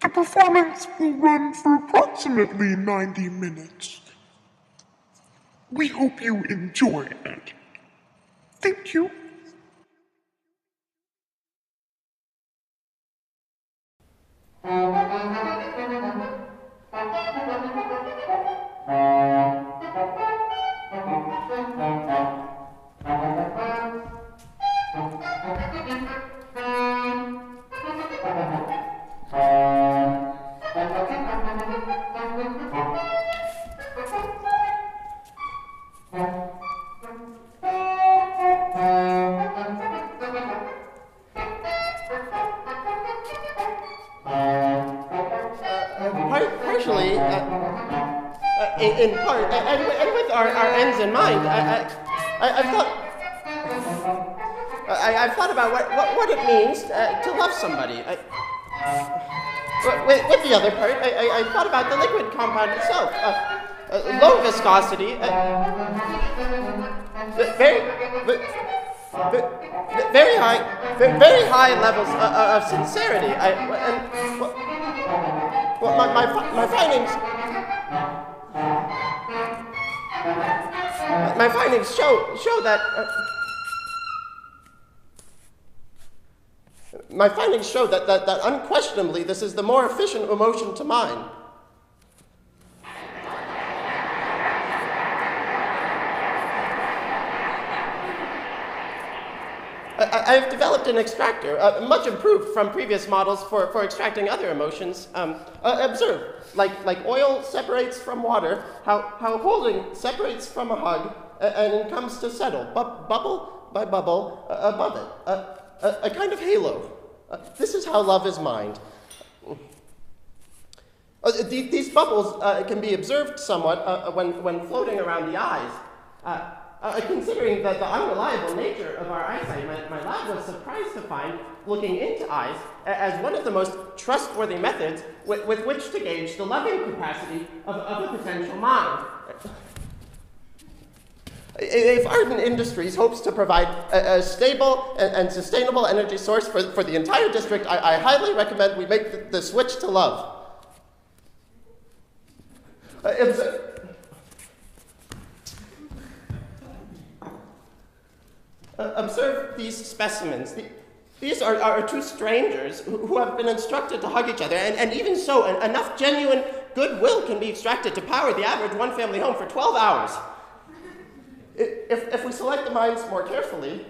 The performance will run for approximately 90 minutes. We hope you enjoy it. Thank you. In part, and with our ends in mind, I've thought about what it means to love somebody. With the other part, I thought about the liquid compound itself. Low viscosity, very high levels of sincerity. My findings show that. My findings show that unquestionably this is the more efficient emotion to mine. I have developed an extractor, much improved from previous models for extracting other emotions. Observe, like oil separates from water, how holding separates from a hug, and it comes to settle, bubble by bubble, above it, a kind of halo. This is how love is mined. These bubbles can be observed somewhat when floating around the eyes. Considering the unreliable nature of our eyesight, my lab was surprised to find looking into eyes as one of the most trustworthy methods with which to gauge the loving capacity of a potential mind. If Ardent Industries hopes to provide a stable and sustainable energy source for the entire district, I highly recommend we make the switch to love. Observe these specimens. These are two strangers who have been instructed to hug each other, and even so, enough genuine goodwill can be extracted to power the average one-family home for 12 hours. If we select the minds more carefully,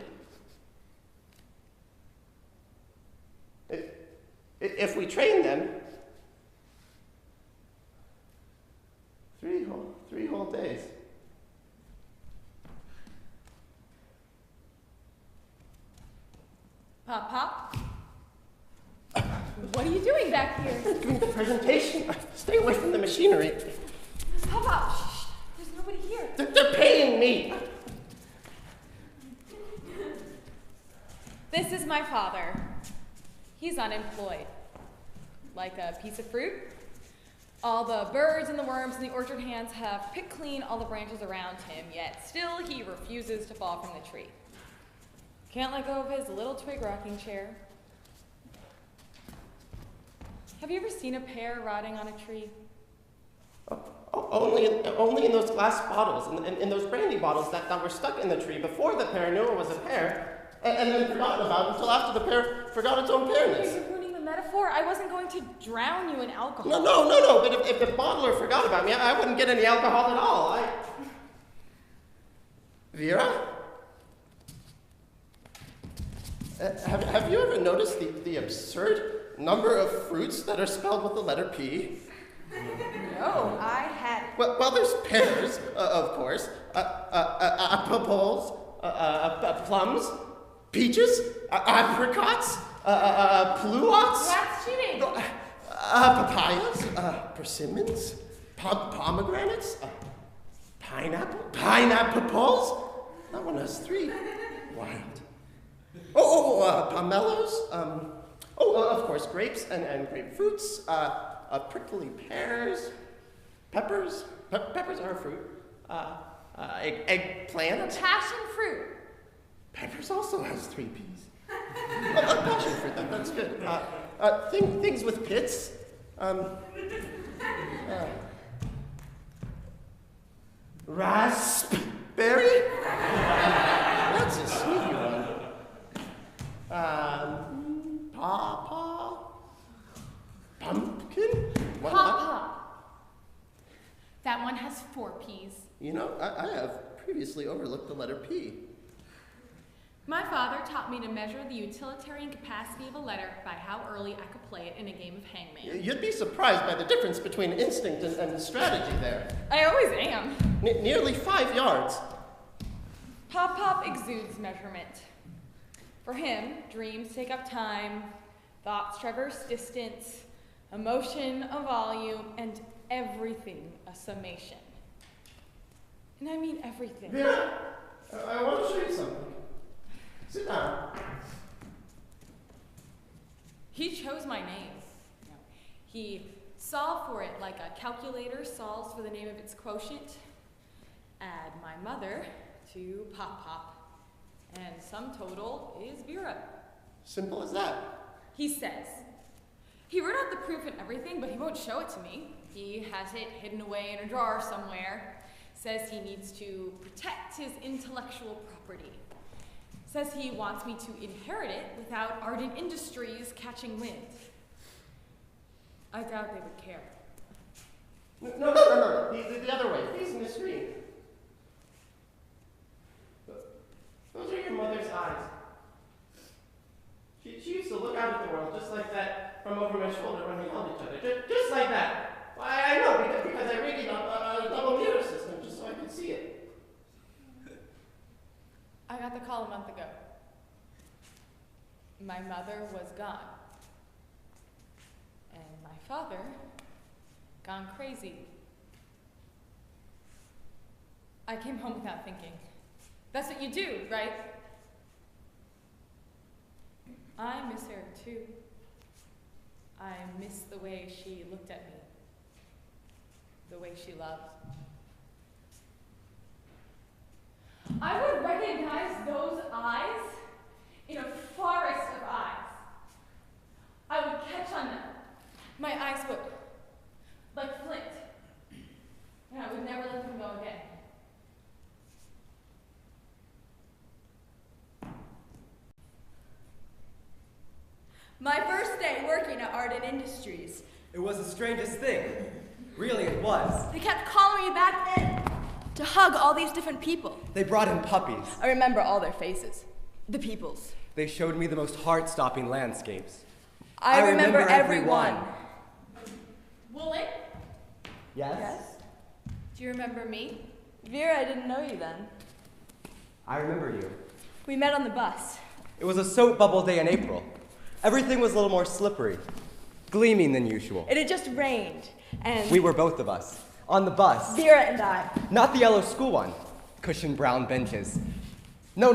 if we train them, three whole days. Pop? What are you doing back here? Doing the presentation. Stay away from the machinery. Pop! Shh! There's nobody here. They're paying me. This is my father. He's unemployed. Like a piece of fruit. All the birds and the worms and the orchard hands have picked clean all the branches around him, yet still he refuses to fall from the tree. Can't let go of his little twig rocking chair. Have you ever seen a pear rotting on a tree? Only in those glass bottles, in those brandy bottles that were stuck in the tree before the pear knew it was a pear, and then forgotten about until after the pear forgot its own pearness. You're ruining the metaphor. I wasn't going to drown you in alcohol. No, but if the bottler forgot about me, I wouldn't get any alcohol at all. Vera? Have you ever noticed the absurd number of fruits that are spelled with the letter P? No, I hadn't. Well, there's pears, of course, apples, plums, peaches, apricots, pluots. That's cheating. Papayas, persimmons, pomegranates, pineapples. That one has 3. Wild. Pomelos. Of course, grapes and grapefruits. Prickly pears. Peppers. Peppers are a fruit. Eggplant. Passion fruit. Peppers also has 3 P's. Passion fruit. That's good. Things with pits. Raspberry? That's a sneaky one. Pawpaw? Pumpkin? Pawpaw. That one has 4 P's. You know, I have previously overlooked the letter P. My father taught me to measure the utilitarian capacity of a letter by how early I could play it in a game of hangman. You'd be surprised by the difference between instinct and strategy there. I always am. Nearly 5 yards. Pop exudes measurement. For him, dreams take up time, thoughts traverse distance, emotion a volume, and everything a summation. And I mean everything. Vera, I want to show you something. Sit down. He chose my name. He solved for it like a calculator solves for the name of its quotient. Add my mother to Pop. And sum total is Vera. Simple as that. He says. He wrote out the proof and everything, but he won't show it to me. He has it hidden away in a drawer somewhere. Says he needs to protect his intellectual property. Says he wants me to inherit it without ardent industries catching wind. I doubt they would care. No. The other way. Facing the screen. Those are your mother's eyes. She used to look out at the world just like that from over my shoulder when we held each other. Just like that. I know, because I read it on a double mirror system just so I could see it. I got the call a month ago. My mother was gone. And my father gone crazy. I came home without thinking. That's what you do, right? I miss her too. I miss the way she looked at me. The way she loved. I would recognize those eyes in a forest of eyes. I would catch on them. My eyes would, like flint. And I would never let them go again. My first day working at Ardent Industries. It was the strangest thing. Really, it was. They kept calling me back in to hug all these different people. They brought in puppies. I remember all their faces. The people's. They showed me the most heart-stopping landscapes. I remember everyone. Woolen? Yes? Do you remember me? Vera, I didn't know you then. I remember you. We met on the bus. It was a soap bubble day in April. Everything was a little more slippery, gleaming than usual. It had just rained, and We were both of us, on the bus. Vera and I. Not the yellow school one, cushioned brown benches. No,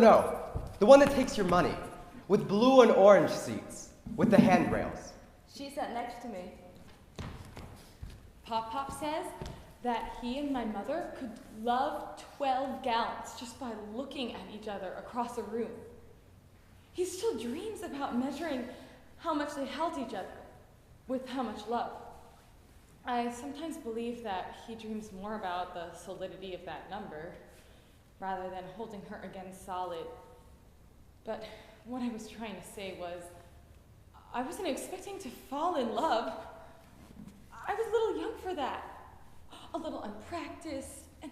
the one that takes your money, with blue and orange seats, with the handrails. She sat next to me. Pop says that he and my mother could love 12 gallons just by looking at each other across a room. He still dreams about measuring how much they held each other with how much love. I sometimes believe that he dreams more about the solidity of that number rather than holding her again solid. But what I was trying to say was, I wasn't expecting to fall in love. I was a little young for that. A little unpracticed. And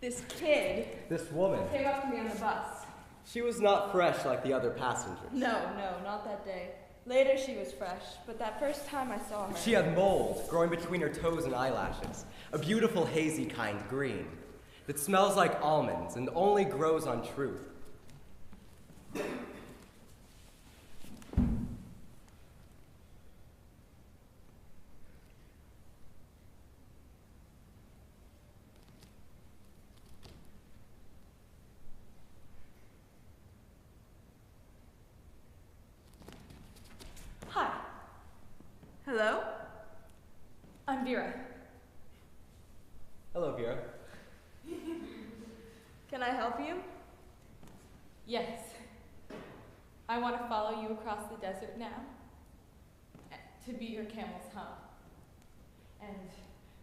this kid This woman, came up to me on the bus. she was not fresh like the other passengers. No, not that day. Later she was fresh, but that first time I saw her. She had mold growing between her toes and eyelashes, a beautiful hazy kind, green, that smells like almonds and only grows on truth. Hi, Hello? I'm Vera. Hello, Vera. Can I help you? Yes. I want to follow you across the desert now. To be your camel's hump. and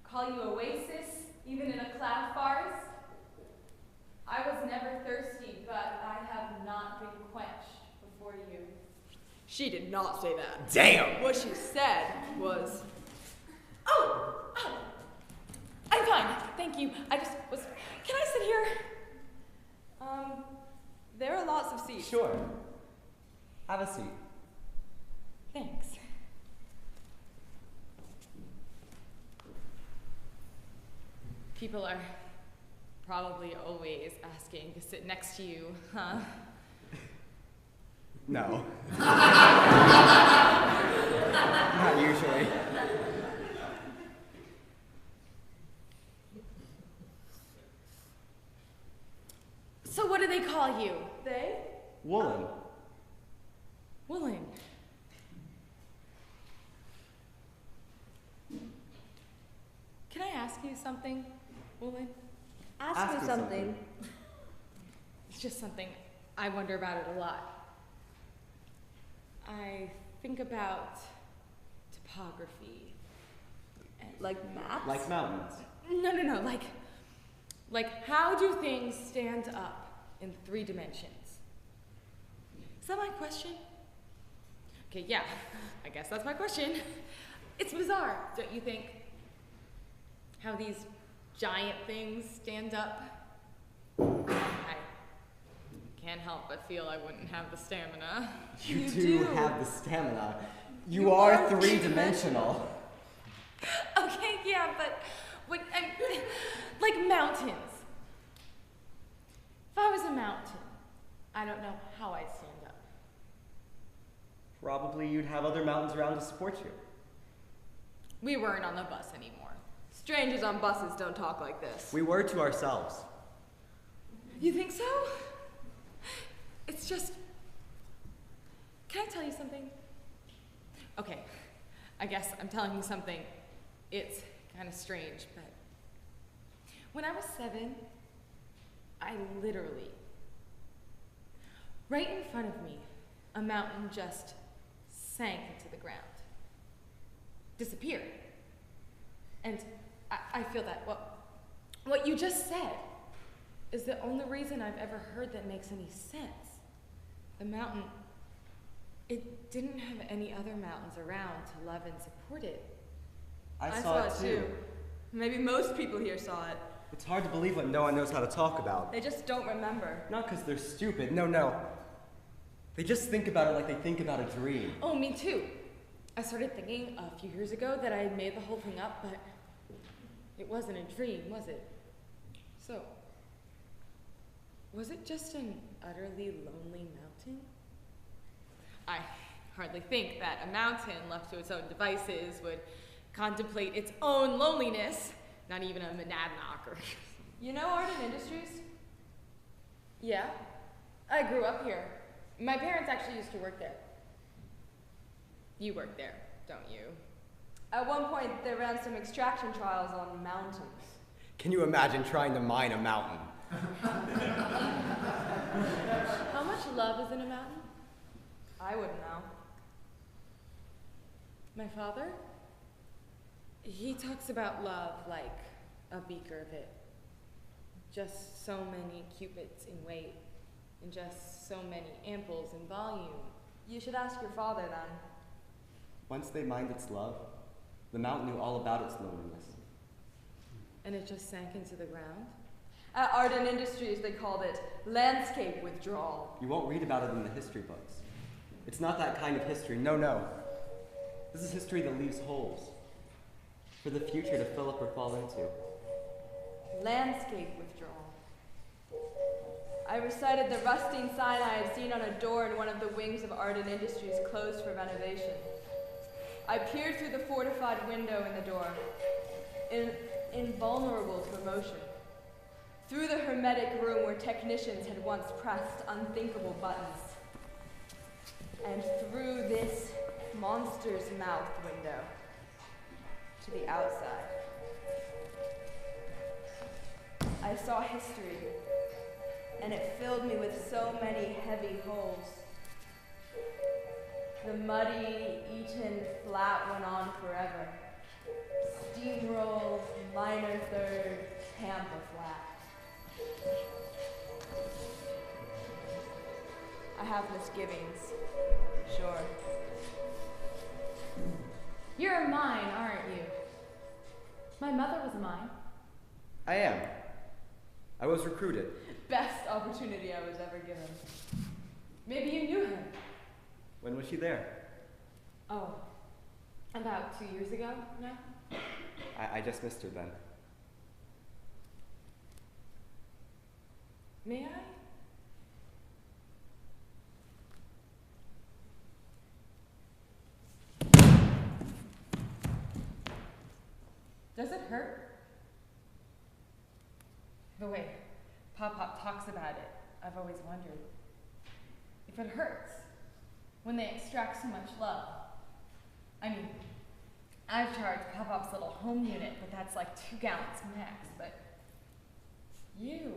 call you oasis, even in a cloud forest. I was never thirsty, but I have not been quenched before you. She did not say that. Damn! What she said was, Oh! I'm fine, thank you. I just was. Can I sit here? there are lots of seats. Sure. Have a seat. Thanks. People are probably always asking to sit next to you, huh? No. Not usually. So what do they call you? They? Woolen. Woolen. Can I ask you something, Woolen? Ask me something. It's just something I wonder about it a lot. I think about topography. And Like maps? Like mountains. No, like how do things stand up in 3 dimensions? Is that my question? Okay, yeah, I guess that's my question. It's bizarre, don't you think? How these giant things stand up. I can't help but feel I wouldn't have the stamina. You do have the stamina. You are 3-dimensional. Okay, yeah, but like mountains. If I was a mountain, I don't know how I'd stand up. Probably you'd have other mountains around to support you. We weren't on the bus anymore. Strangers on buses don't talk like this. We were to ourselves. You think so? It's just... Can I tell you something? Okay, I guess I'm telling you something. It's kind of strange, but... When I was 7, I literally... Right in front of me, a mountain just sank into the ground. Disappeared. And I feel that what you just said is the only reason I've ever heard that makes any sense. The mountain, it didn't have any other mountains around to love and support it. I saw it too. Maybe most people here saw it. It's hard to believe what no one knows how to talk about. They just don't remember. Not because they're stupid. No. They just think about it like they think about a dream. Oh, me too. I started thinking a few years ago that I had made the whole thing up, but it wasn't a dream, was it? So, was it just an utterly lonely mountain? I hardly think that a mountain left to its own devices would contemplate its own loneliness, not even a monadnock. You know Art and Industries? Yeah, I grew up here. My parents actually used to work there. You work there, don't you? At one point, they ran some extraction trials on mountains. Can you imagine trying to mine a mountain? How much love is in a mountain? I wouldn't know. My father? He talks about love like a beaker of it. Just so many cubits in weight, and just so many amples in volume. You should ask your father then. Once they mined its love, the mountain knew all about its loneliness. And it just sank into the ground? At Art and Industries, they called it landscape withdrawal. You won't read about it in the history books. It's not that kind of history. No. This is history that leaves holes for the future to fill up or fall into. Landscape withdrawal. I recited the rusting sign I had seen on a door in one of the wings of Art and Industries closed for renovation. I peered through the fortified window in the door, invulnerable to emotion. Through the hermetic room where technicians had once pressed unthinkable buttons. And through this monster's mouth window to the outside. I saw history, and it filled me with so many heavy holes. The muddy, eaten flat went on forever. Steam have misgivings. Sure. You're a mine, aren't you? My mother was a mine. I am. I was recruited. Best opportunity I was ever given. Maybe you knew her. When was she there? Oh, about 2 years ago now? I just missed her then. May I? Does it hurt? The way Pop-Pop talks about it, I've always wondered. If it hurts, when they extract so much love. I mean, I've charged Pop-Pop's little home unit, but that's like 2 gallons max, but you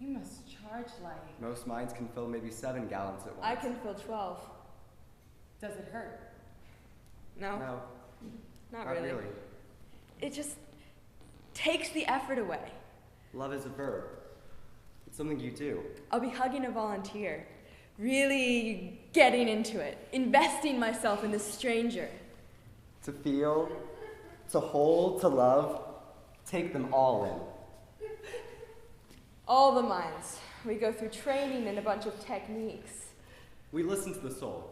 must charge like... Most mines can fill maybe 7 gallons at once. I can fill 12. Does it hurt? No. No. Not really. It just takes the effort away. Love is a verb. It's something you do. I'll be hugging a volunteer, really getting into it, investing myself in this stranger. To feel, to hold, to love, take them all in. All the mines. We go through training and a bunch of techniques. We listen to the soul.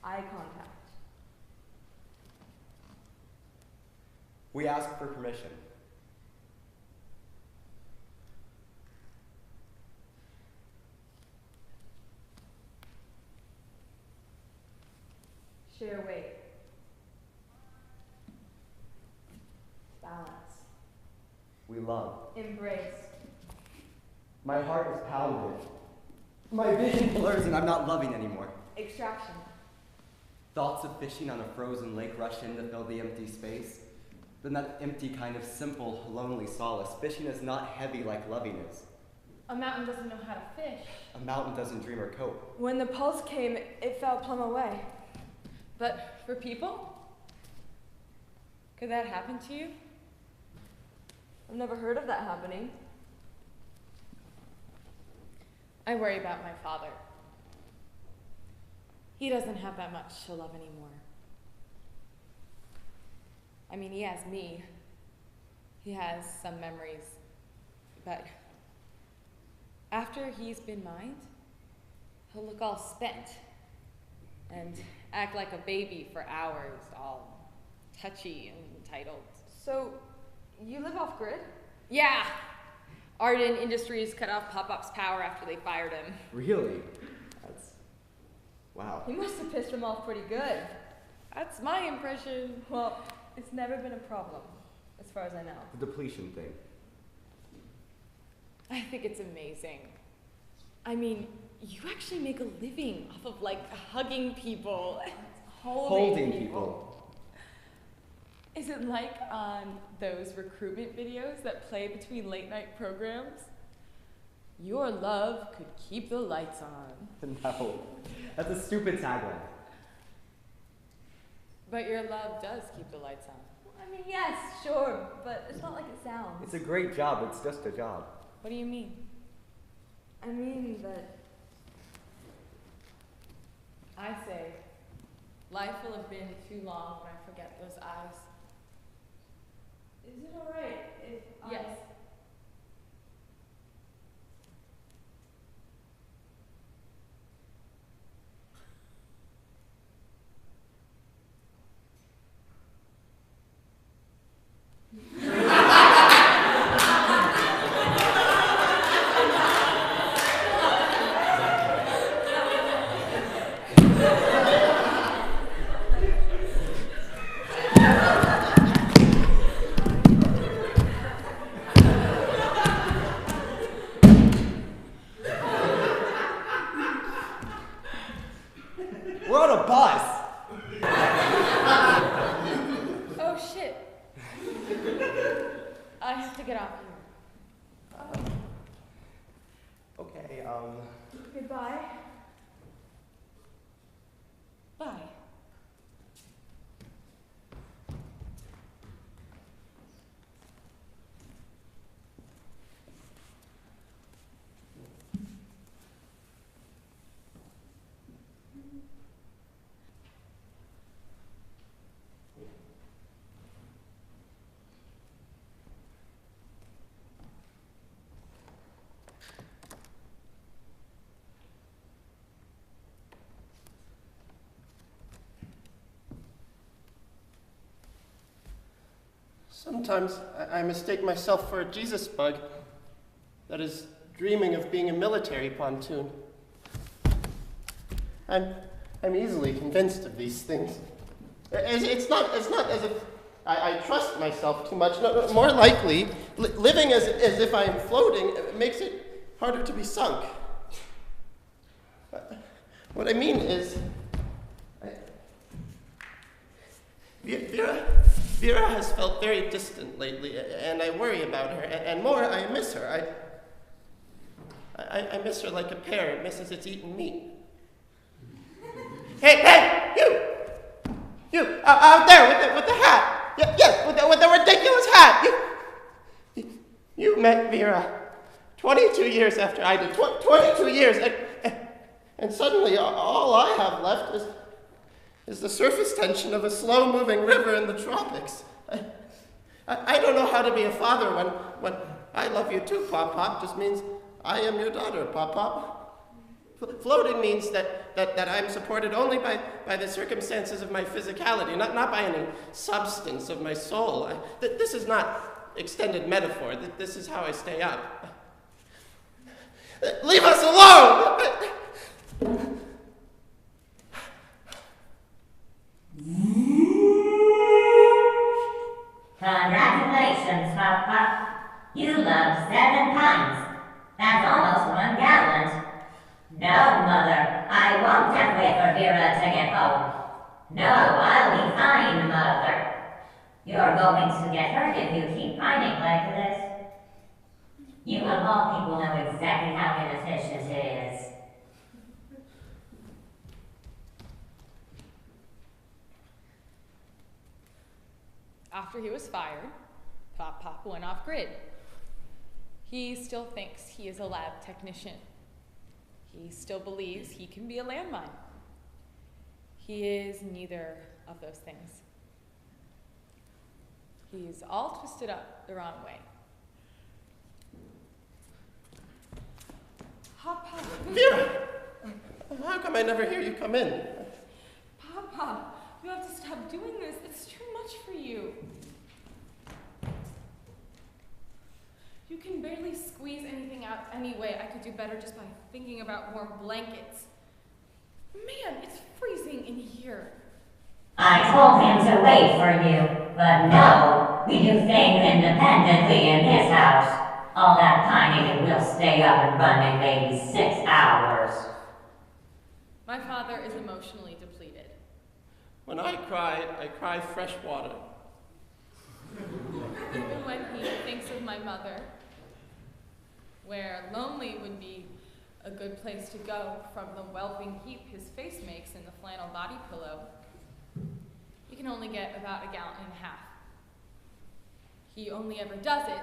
Eye contact. We ask for permission. Share weight. Balance. We love. Embrace. My heart is pounded. My vision blurs and I'm not loving anymore. Extraction. Thoughts of fishing on a frozen lake rush in to fill the empty space. Then that empty kind of simple, lonely solace. Fishing is not heavy like loving is. A mountain doesn't know how to fish. A mountain doesn't dream or cope. When the pulse came, it fell plumb away. But for people? Could that happen to you? I've never heard of that happening. I worry about my father. He doesn't have that much to love anymore. I mean, he has me. He has some memories. But after he's been mined, he'll look all spent and act like a baby for hours, all touchy and entitled. So, you live off grid? Yeah! Arden Industries cut off Pop-Pop's power after they fired him. Really? That's... wow. You must have pissed him off pretty good. That's my impression. Well, it's never been a problem, as far as I know. The depletion thing. I think it's amazing. I mean, you actually make a living off of like hugging people, Holding people. Is it like on those recruitment videos that play between late night programs? Your love could keep the lights on. No. That's a stupid tagline. But your love does keep the lights on. I mean, yes, sure, but it's not like it sounds. It's a great job, it's just a job. What do you mean? I mean that... I say, life will have been too long when I forget those eyes. Is it alright if I... Yes. We're on a bus! Oh shit. I have to get off here. Okay, Goodbye. Bye. Sometimes I mistake myself for a Jesus bug that is dreaming of being a military pontoon. I'm easily convinced of these things. It's not as if I trust myself too much. No, more likely, living as if I'm floating makes it harder to be sunk. What I mean is, Vera has felt very distant lately, and I worry about her. And more, I miss her. I miss her like a parrot misses its eaten meat. Hey, you, out there with the hat. Yes, with the ridiculous hat. You met Vera 22 years after I did. 22 years, and suddenly all I have left is the surface tension of a slow-moving river in the tropics. I don't know how to be a father when I love you too, Pop. Just means I am your daughter, Pop. Floating means that I'm supported only by the circumstances of my physicality, not by any substance of my soul. This is not extended metaphor. This is how I stay up. Leave us alone! Congratulations, Pop. You loved 7 pints. That's almost 1 gallon. No, Mother, I won't have to wait for Vera to get home. No, I'll be fine, Mother. You're going to get hurt if you keep pining like this. You of all people know exactly how inefficient it is. After he was fired, Pop went off grid. He still thinks he is a lab technician. He still believes he can be a landmine. He is neither of those things. He's all twisted up the wrong way. Papa. Vera! How come I never hear you come in? Papa, you have to stop doing this. It's too much for you. You can barely squeeze anything out anyway. I could do better just by thinking about warm blankets. Man, it's freezing in here. I told him to wait for you, but no, we do things independently in this house. All that pining will stay up and running maybe 6 hours. My father is emotionally depleted. When I cry fresh water. Even when he thinks of my mother, where lonely would be a good place to go from the whelping heap his face makes in the flannel body pillow, he can only get about 1.5 gallons. He only ever does it,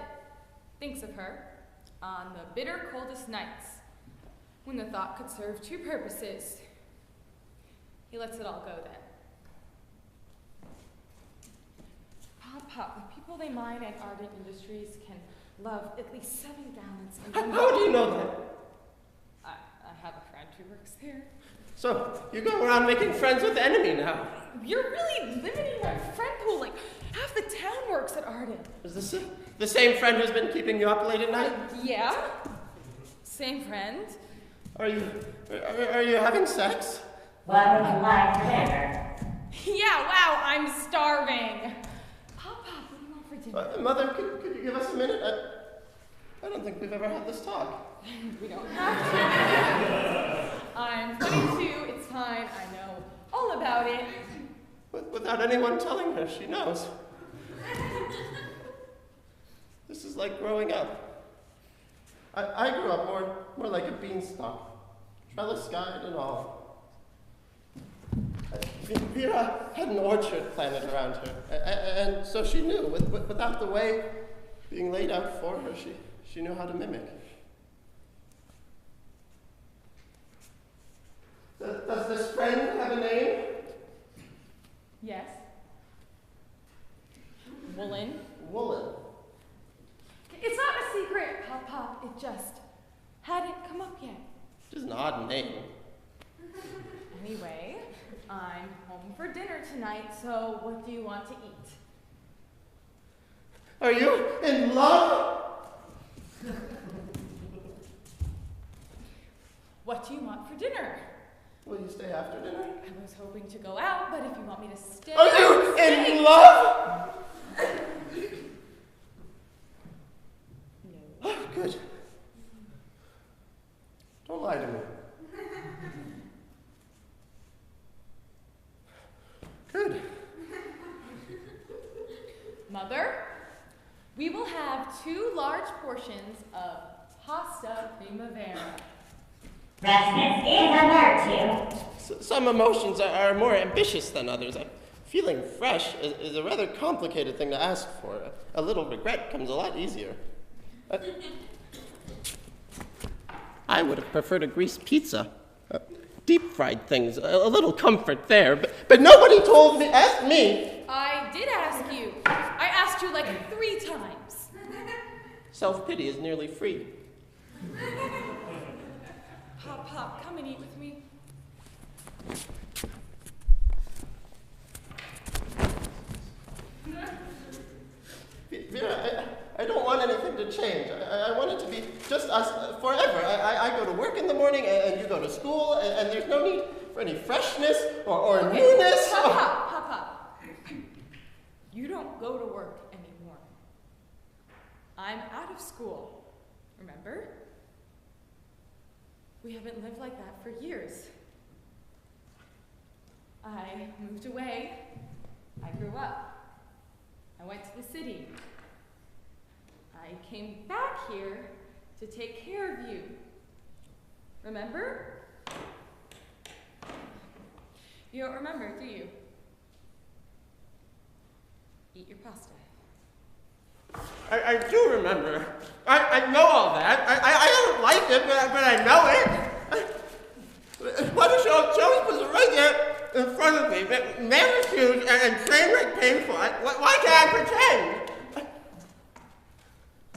thinks of her, on the bitter coldest nights, when the thought could serve 2 purposes. He lets it all go then. Pop, the people they mine at ardent industries can love at least 7 gallons. How do you know that? I have a friend who works there. So, you go around making friends with the enemy now. You're really limiting my friend pool. Like, half the town works at Arden. Is this the same friend who's been keeping you up late at night? Yeah. Same friend. Are you having sex? What would you like for dinner? Yeah, wow, I'm starving. Papa, what do you want for dinner? Mother, could you give us a minute? I don't think we've ever had this talk. We don't have to. I'm 22, it's fine, I know all about it. Without anyone telling her, she knows. This is like growing up. I grew up more like a beanstalk, trellis-guide and all. Vera had an orchard planted around her, and so she knew, without the way being laid out for her, she knew how to mimic. Does this friend have a name? Yes. Woolen. Woolen. It's not a secret, Pop. It just hadn't come up yet. Which is an odd name. Anyway, I'm home for dinner tonight, so what do you want to eat? Are you in love? What do you want for dinner? Will you stay after dinner? I was hoping to go out, but if you want me to stay... Are you in love? No. Oh, good. Don't lie to me. Good. Mother, we will have 2 large portions of pasta primavera. Freshness is a virtue. Some emotions are more ambitious than others. Feeling fresh is a rather complicated thing to ask for. A little regret comes a lot easier. I would have preferred a greased pizza. Deep-fried things, a little comfort there, but nobody asked me. I did ask you. I asked you like 3 times. Self-pity is nearly free. Pop, come and eat with me. Vera, I don't want anything to change. I want it to be just us forever. I go to work in the morning, and you go to school, and there's no need for any freshness or newness. Pop. You don't go to work anymore. I'm out of school, remember? We haven't lived like that for years. I moved away. I grew up. I went to the city. I came back here to take care of you. Remember? You don't remember, do you? Eat your pasta. I do remember. I know all that. I don't like it, but I know it. Joseph was right there in front of me, man refused and trained like painful. Why can't I pretend?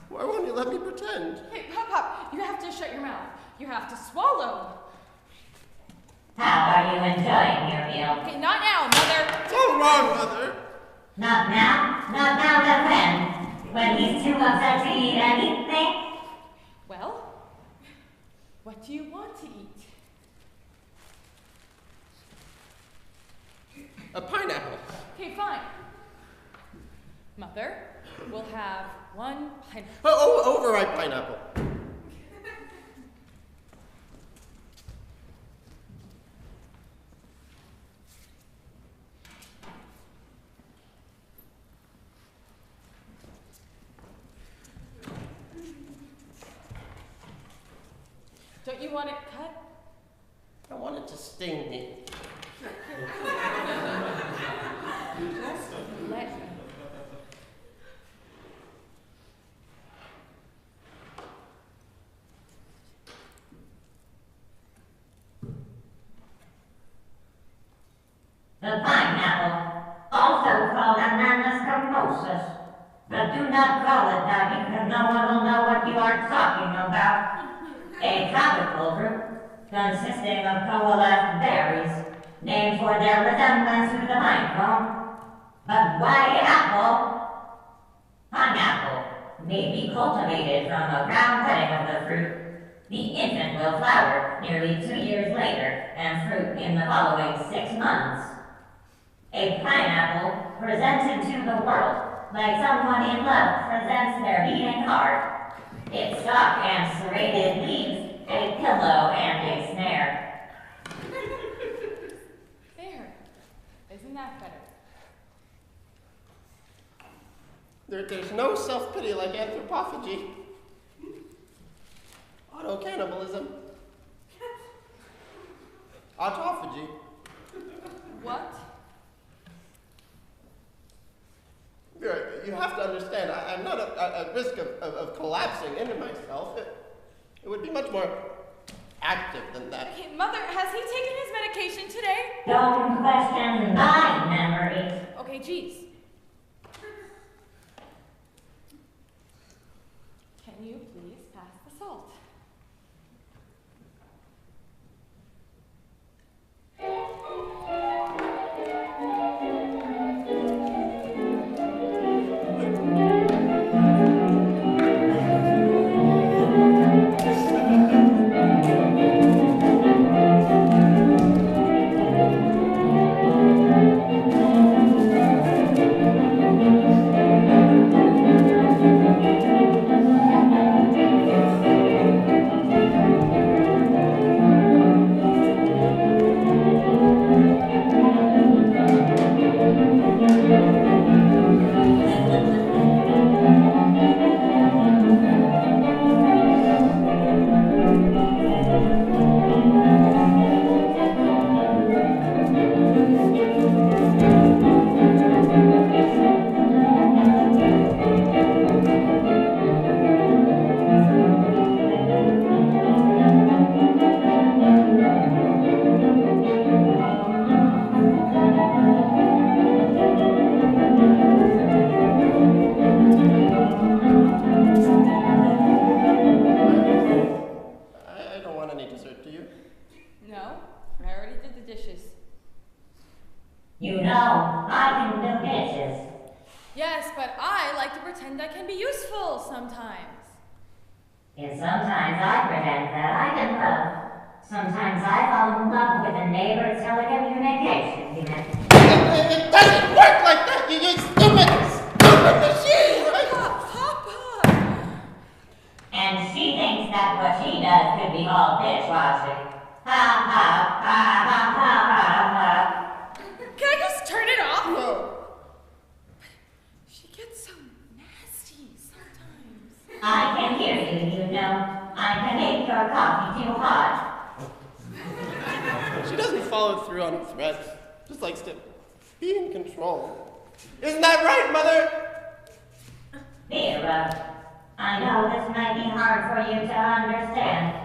Why won't you let me pretend? Hey, Pop, you have to shut your mouth. You have to swallow. How are you enjoying your meal? Okay, not now, Mother. So wrong, Mother. Not now, the friend. When he's too upset to eat anything? Well, what do you want to eat? A pineapple. Okay, fine. Mother, we'll have 1 pineapple. Oh, overripe pineapple. Don't you want it cut? I want it to sting me. Let me. The pineapple, also called ananas commosus. But do not call it that because no one will know what you are talking about. A tropical fruit consisting of coalesced berries, named for their resemblance to the pine cone. But why apple? Pineapple may be cultivated from a ground cutting of the fruit. The infant will flower nearly 2 years later and fruit in the following 6 months. A pineapple presented to the world like someone in love presents their beating heart. Its stalk and serrated leaves, a pillow and a snare. There. Isn't that better? There's no self-pity like anthropophagy. Auto-cannibalism. Autophagy. What? Vera, you have to understand, I'm not at risk of collapsing into myself. It would be much more active than that. Okay, Mother, has he taken his medication today? Don't question my memories. Okay, geez. Can you please pass the salt? I can build ditches. Yes, but I like to pretend I can be useful sometimes. And sometimes I pretend that I can love. Sometimes I fall in love with a neighbor's telecommunication connection. It doesn't work like that, you stupid machine! Papa! And she thinks that what she does could be called dishwashing. Ha ha ha ha ha ha. Can I just turn it off? No. She gets so nasty sometimes. I can hear you, you know. I can make your coffee too hot. She doesn't follow through on threats. Just likes to be in control. Isn't that right, Mother? Vera, I know this might be hard for you to understand,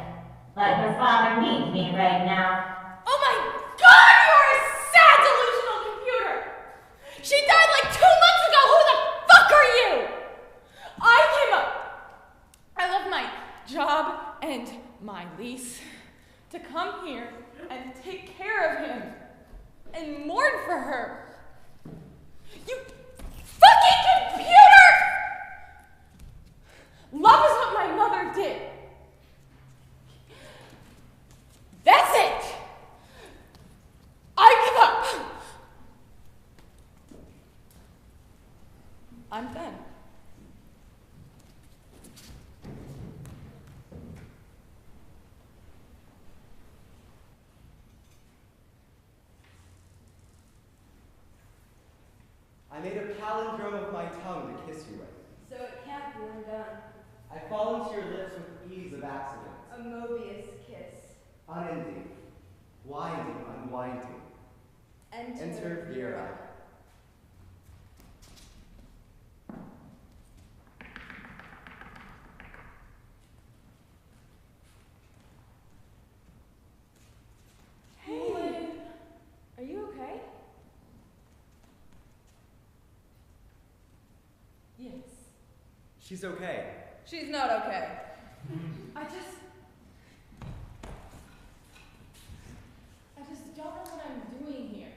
but your father needs me right now. Oh my God, you are a sad, delusional computer! She died like 2 months ago! Who the fuck are you? I came up. I left my job and my lease to come here and take care of him and mourn for her. You fucking computer! Love is what my mother did. That's it! I give up! I'm done. I made a palindrome of my tongue to kiss you with. So it can't be undone. I fall into your lips with ease of accident. A Mobius kiss. Unending, winding, unwinding. Enter Vera. Hey, are you okay? Yes. She's okay. She's not okay. I just don't know what I'm doing here.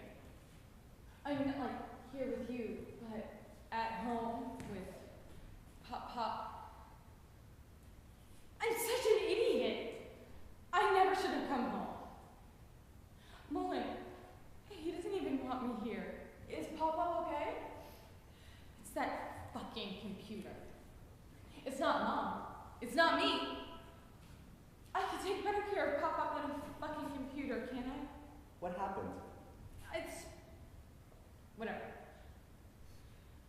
I'm not like here with you, but at home with Pop. I'm such an idiot. I never should have come home. Woolen, he doesn't even want me here. Is Pop okay? It's that fucking computer. It's not Mom. It's not me. I can take better care of Pop than a fucking computer, can't I? What happened? It's whatever.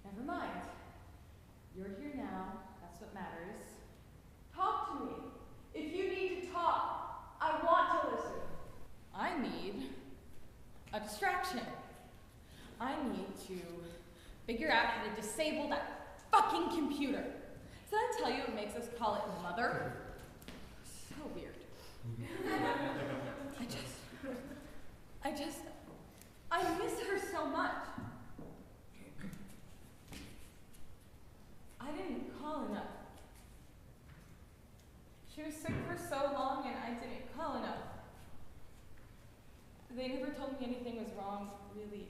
Never mind. You're here now. That's what matters. Talk to me. If you need to talk, I want to listen. I need a distraction. I need to figure out how to disable that fucking computer. Did I tell you it makes us call it Mother? So weird. I miss her so much. I didn't call enough. She was sick for so long and I didn't call enough. They never told me anything was wrong, really.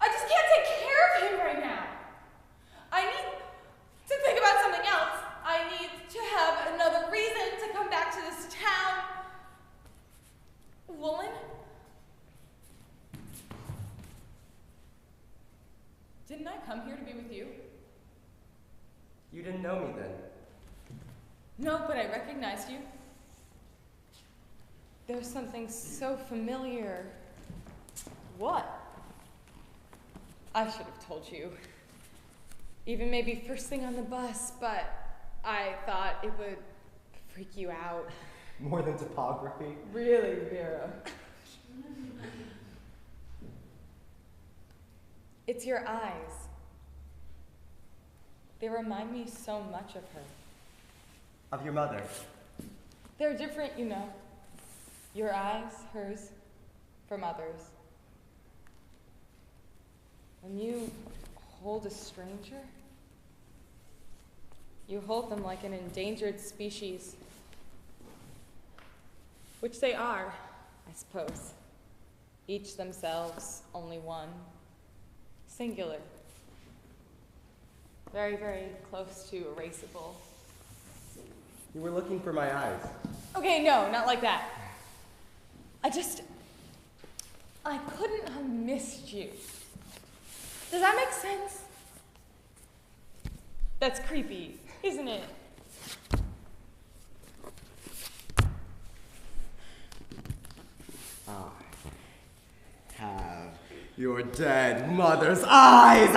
I just can't take care of him right now. I need to think about something else. I need to have another reason to come back to this town. Woolen? Didn't I come here to be with you? You didn't know me then. No, but I recognized you. There's something so familiar. What? I should have told you. Even maybe first thing on the bus, but I thought it would freak you out. More than topography. Really, Vera? It's your eyes. They remind me so much of her. Of your mother. They're different, you know. Your eyes, hers, from others. When you hold a stranger, you hold them like an endangered species. Which they are, I suppose. Each themselves, only one. Singular. Very, very close to erasable. You were looking for my eyes. Okay, no, not like that. I couldn't have missed you. Does that make sense? That's creepy, isn't it? I have your dead mother's eyes!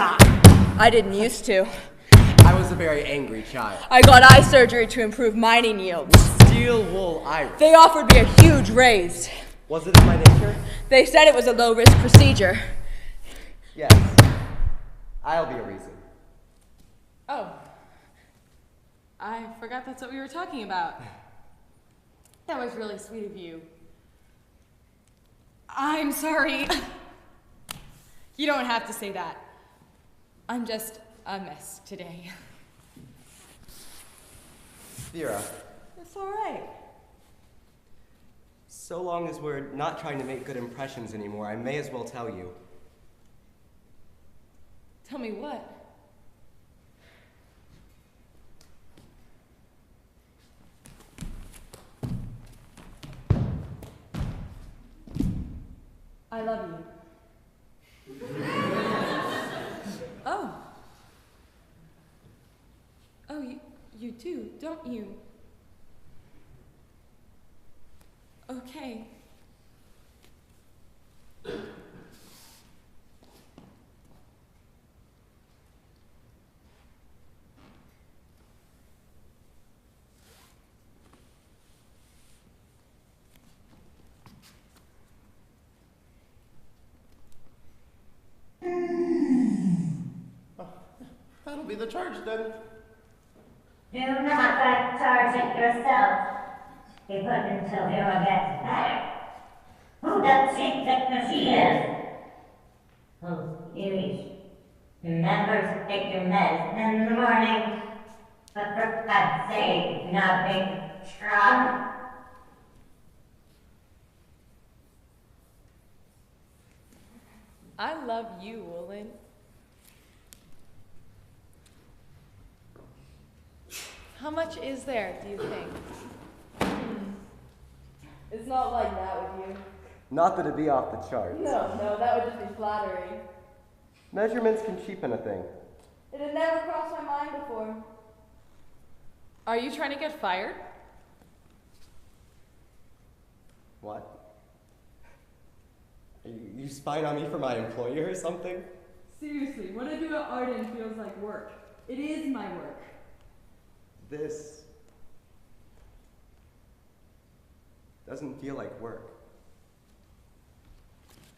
I didn't used to. I was a very angry child. I got eye surgery to improve mining yields. Steel wool iris. They offered me a huge raise. Was it in my nature? They said it was a low-risk procedure. Yes. I'll be a reason. Oh. I forgot that's what we were talking about. That was really sweet of you. I'm sorry. You don't have to say that. I'm just a mess today. Vera, It's all right. so long as we're not trying to make good impressions anymore, I may as well tell you. Tell me what? I love you. Oh. Oh, you do, don't you? Okay. That'll be the charge then. Do not charge it yourself. Keep it until Vera gets back. Who does she think she is? Oh, you remember to take your meds in the morning. But for God's sake, do not be strong. I love you, Woolen. How much is there, do you think? It's not like that with you. Not that it'd be off the charts. No, that would just be flattery. Measurements can cheapen a thing. It had never crossed my mind before. Are you trying to get fired? What? Are you spying on me for my employer or something? Seriously, what I do at Arden feels like work. It is my work. This doesn't feel like work.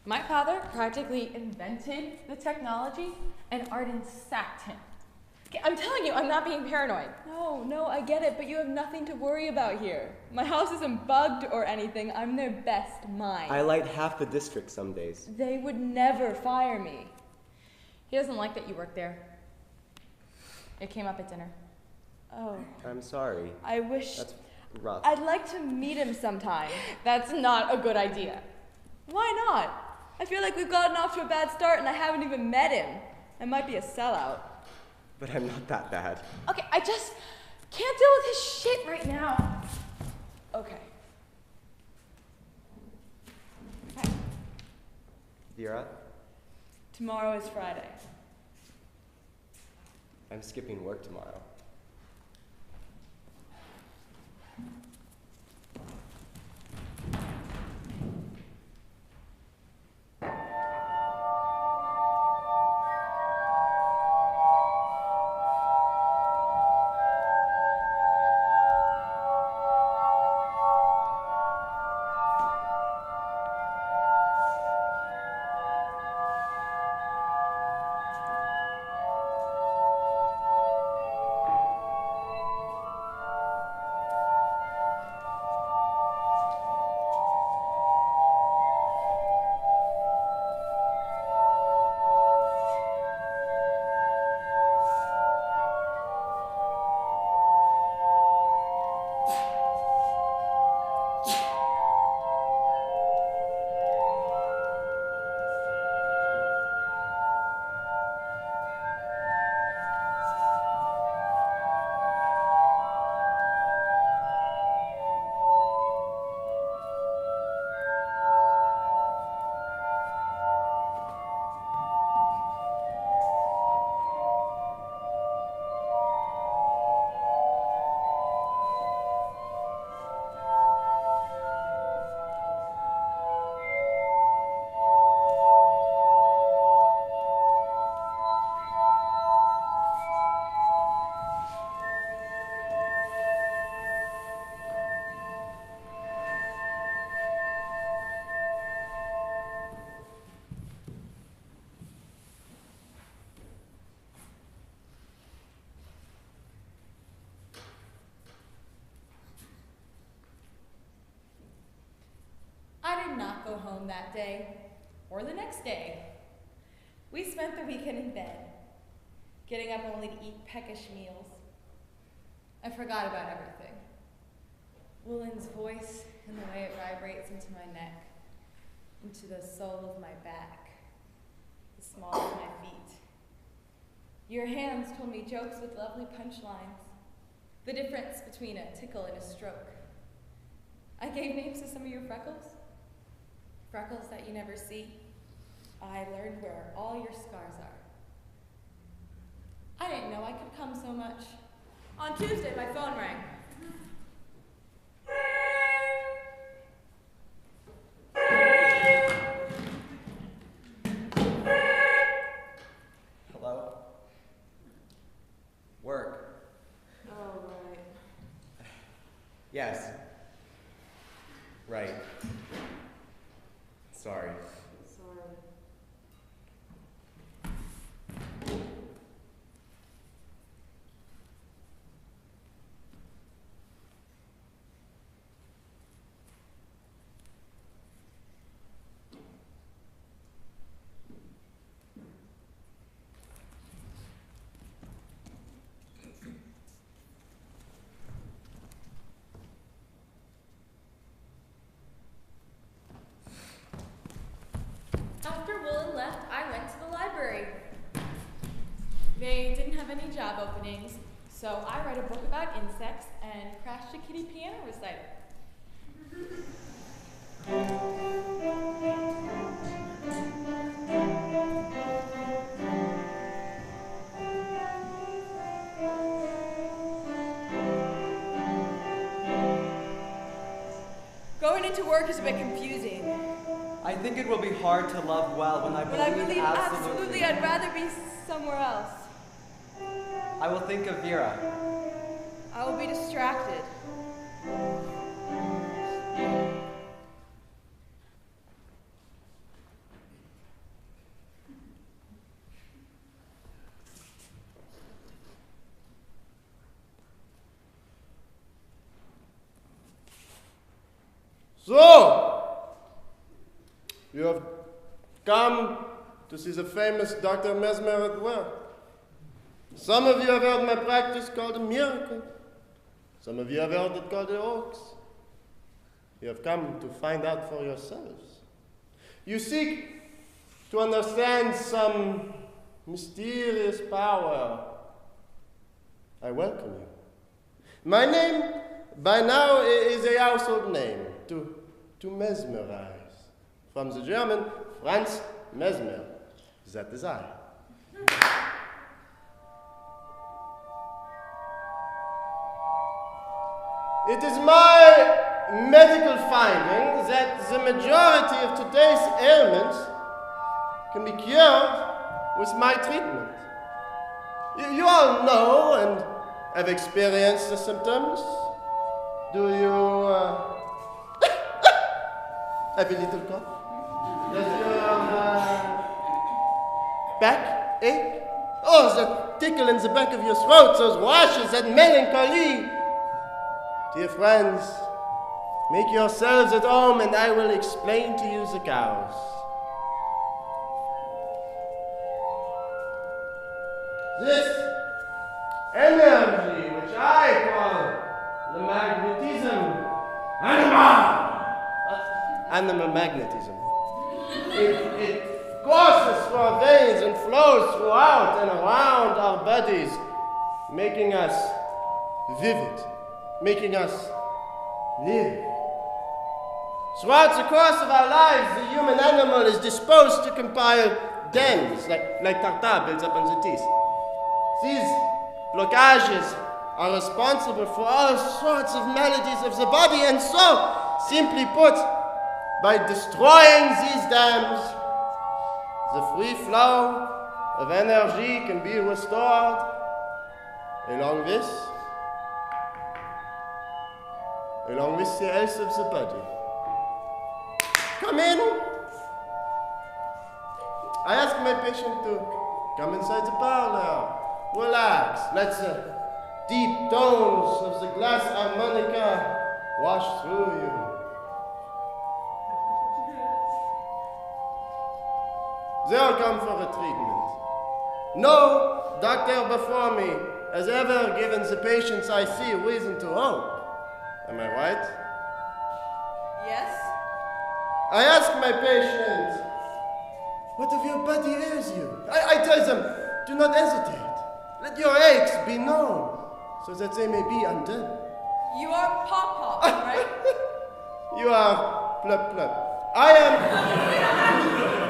My father practically invented the technology, and Arden sacked him. Okay, I'm telling you, I'm not being paranoid. No, I get it, but you have nothing to worry about here. My house isn't bugged or anything. I'm their best mine. I light half the district some days. They would never fire me. He doesn't like that you work there. It came up at dinner. Oh, I'm sorry. I wish... That's rough. I'd like to meet him sometime. That's not a good idea. Why not? I feel like we've gotten off to a bad start and I haven't even met him. I might be a sellout. But I'm not that bad. Okay, I just can't deal with his shit right now. Okay. Vera, Tomorrow is Friday. I'm skipping work tomorrow. home that day, or the next day. We spent the weekend in bed, getting up only to eat peckish meals. I forgot about everything. Woolen's voice and the way it vibrates into my neck, into the sole of my back, the small of my feet. Your hands told me jokes with lovely punchlines, the difference between a tickle and a stroke. I gave names to some of your freckles, freckles that you never see. I learned where all your scars are. I didn't know I could come so much. On Tuesday, my phone rang. Hello? Work. Oh, right. Yes. Right. Sorry. After Woolen left, I went to the library. They didn't have any job openings, so I read a book about insects and crashed a kiddie piano recital. Going into work is a bit confusing. I think it will be hard to love well when I believe absolutely. I'd rather be somewhere else. I will think of Vera. I will be distracted. So, you have come to see the famous Dr. Mesmer at work. Some of you have heard my practice called a miracle. Some of you have heard it called a hoax. You have come to find out for yourselves. You seek to understand some mysterious power. I welcome you. My name, by now, is a household name, to mesmerize. From the German, Franz Mesmer. That is I. It is my medical finding that the majority of today's ailments can be cured with my treatment. You all know and have experienced the symptoms. Do you have a little cough? Does your back ache? Oh, that tickle in the back of your throat, those washes, that melancholy. Dear friends, make yourselves at home and I will explain to you the cause. This energy, which I call the magnetism, animal magnetism. It courses through our veins and flows throughout and around our bodies, making us vivid, making us live. Throughout the course of our lives, the human animal is disposed to compile dens, like tartar builds up on the teeth. These blockages are responsible for all sorts of maladies of the body, and so, simply put, by destroying these dams, the free flow of energy can be restored. Along with the health of the body. Come in. I ask my patient to come inside the parlor. Relax. Let the deep tones of the glass harmonica wash through you. they'll come for a treatment. No doctor before me has ever given the patients I see reason to hope. Am I right? Yes? I ask my patients, what if your body ails you? I tell them, do not hesitate. Let your aches be known, so that they may be undone. You are Pop-Pop, right? You are Plup Plup. I am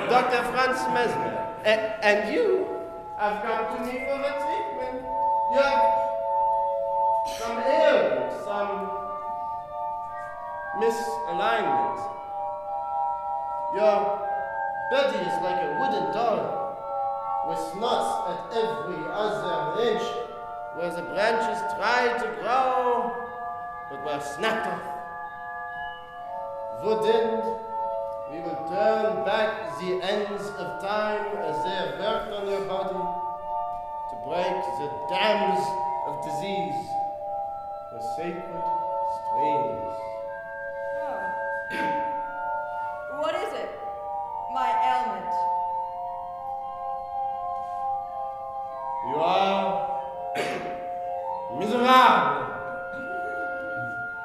Dr. Franz Mesmer. And you have come to me for a treatment. You have some ailment, some misalignment. Your body is like a wooden doll, with knots at every other inch, where the branches try to grow, but were snapped off. Wooden, we will turn back the ends of time as they have worked on your body to break the dams of disease with sacred strings. Oh. What is it? My ailment. You are miserable.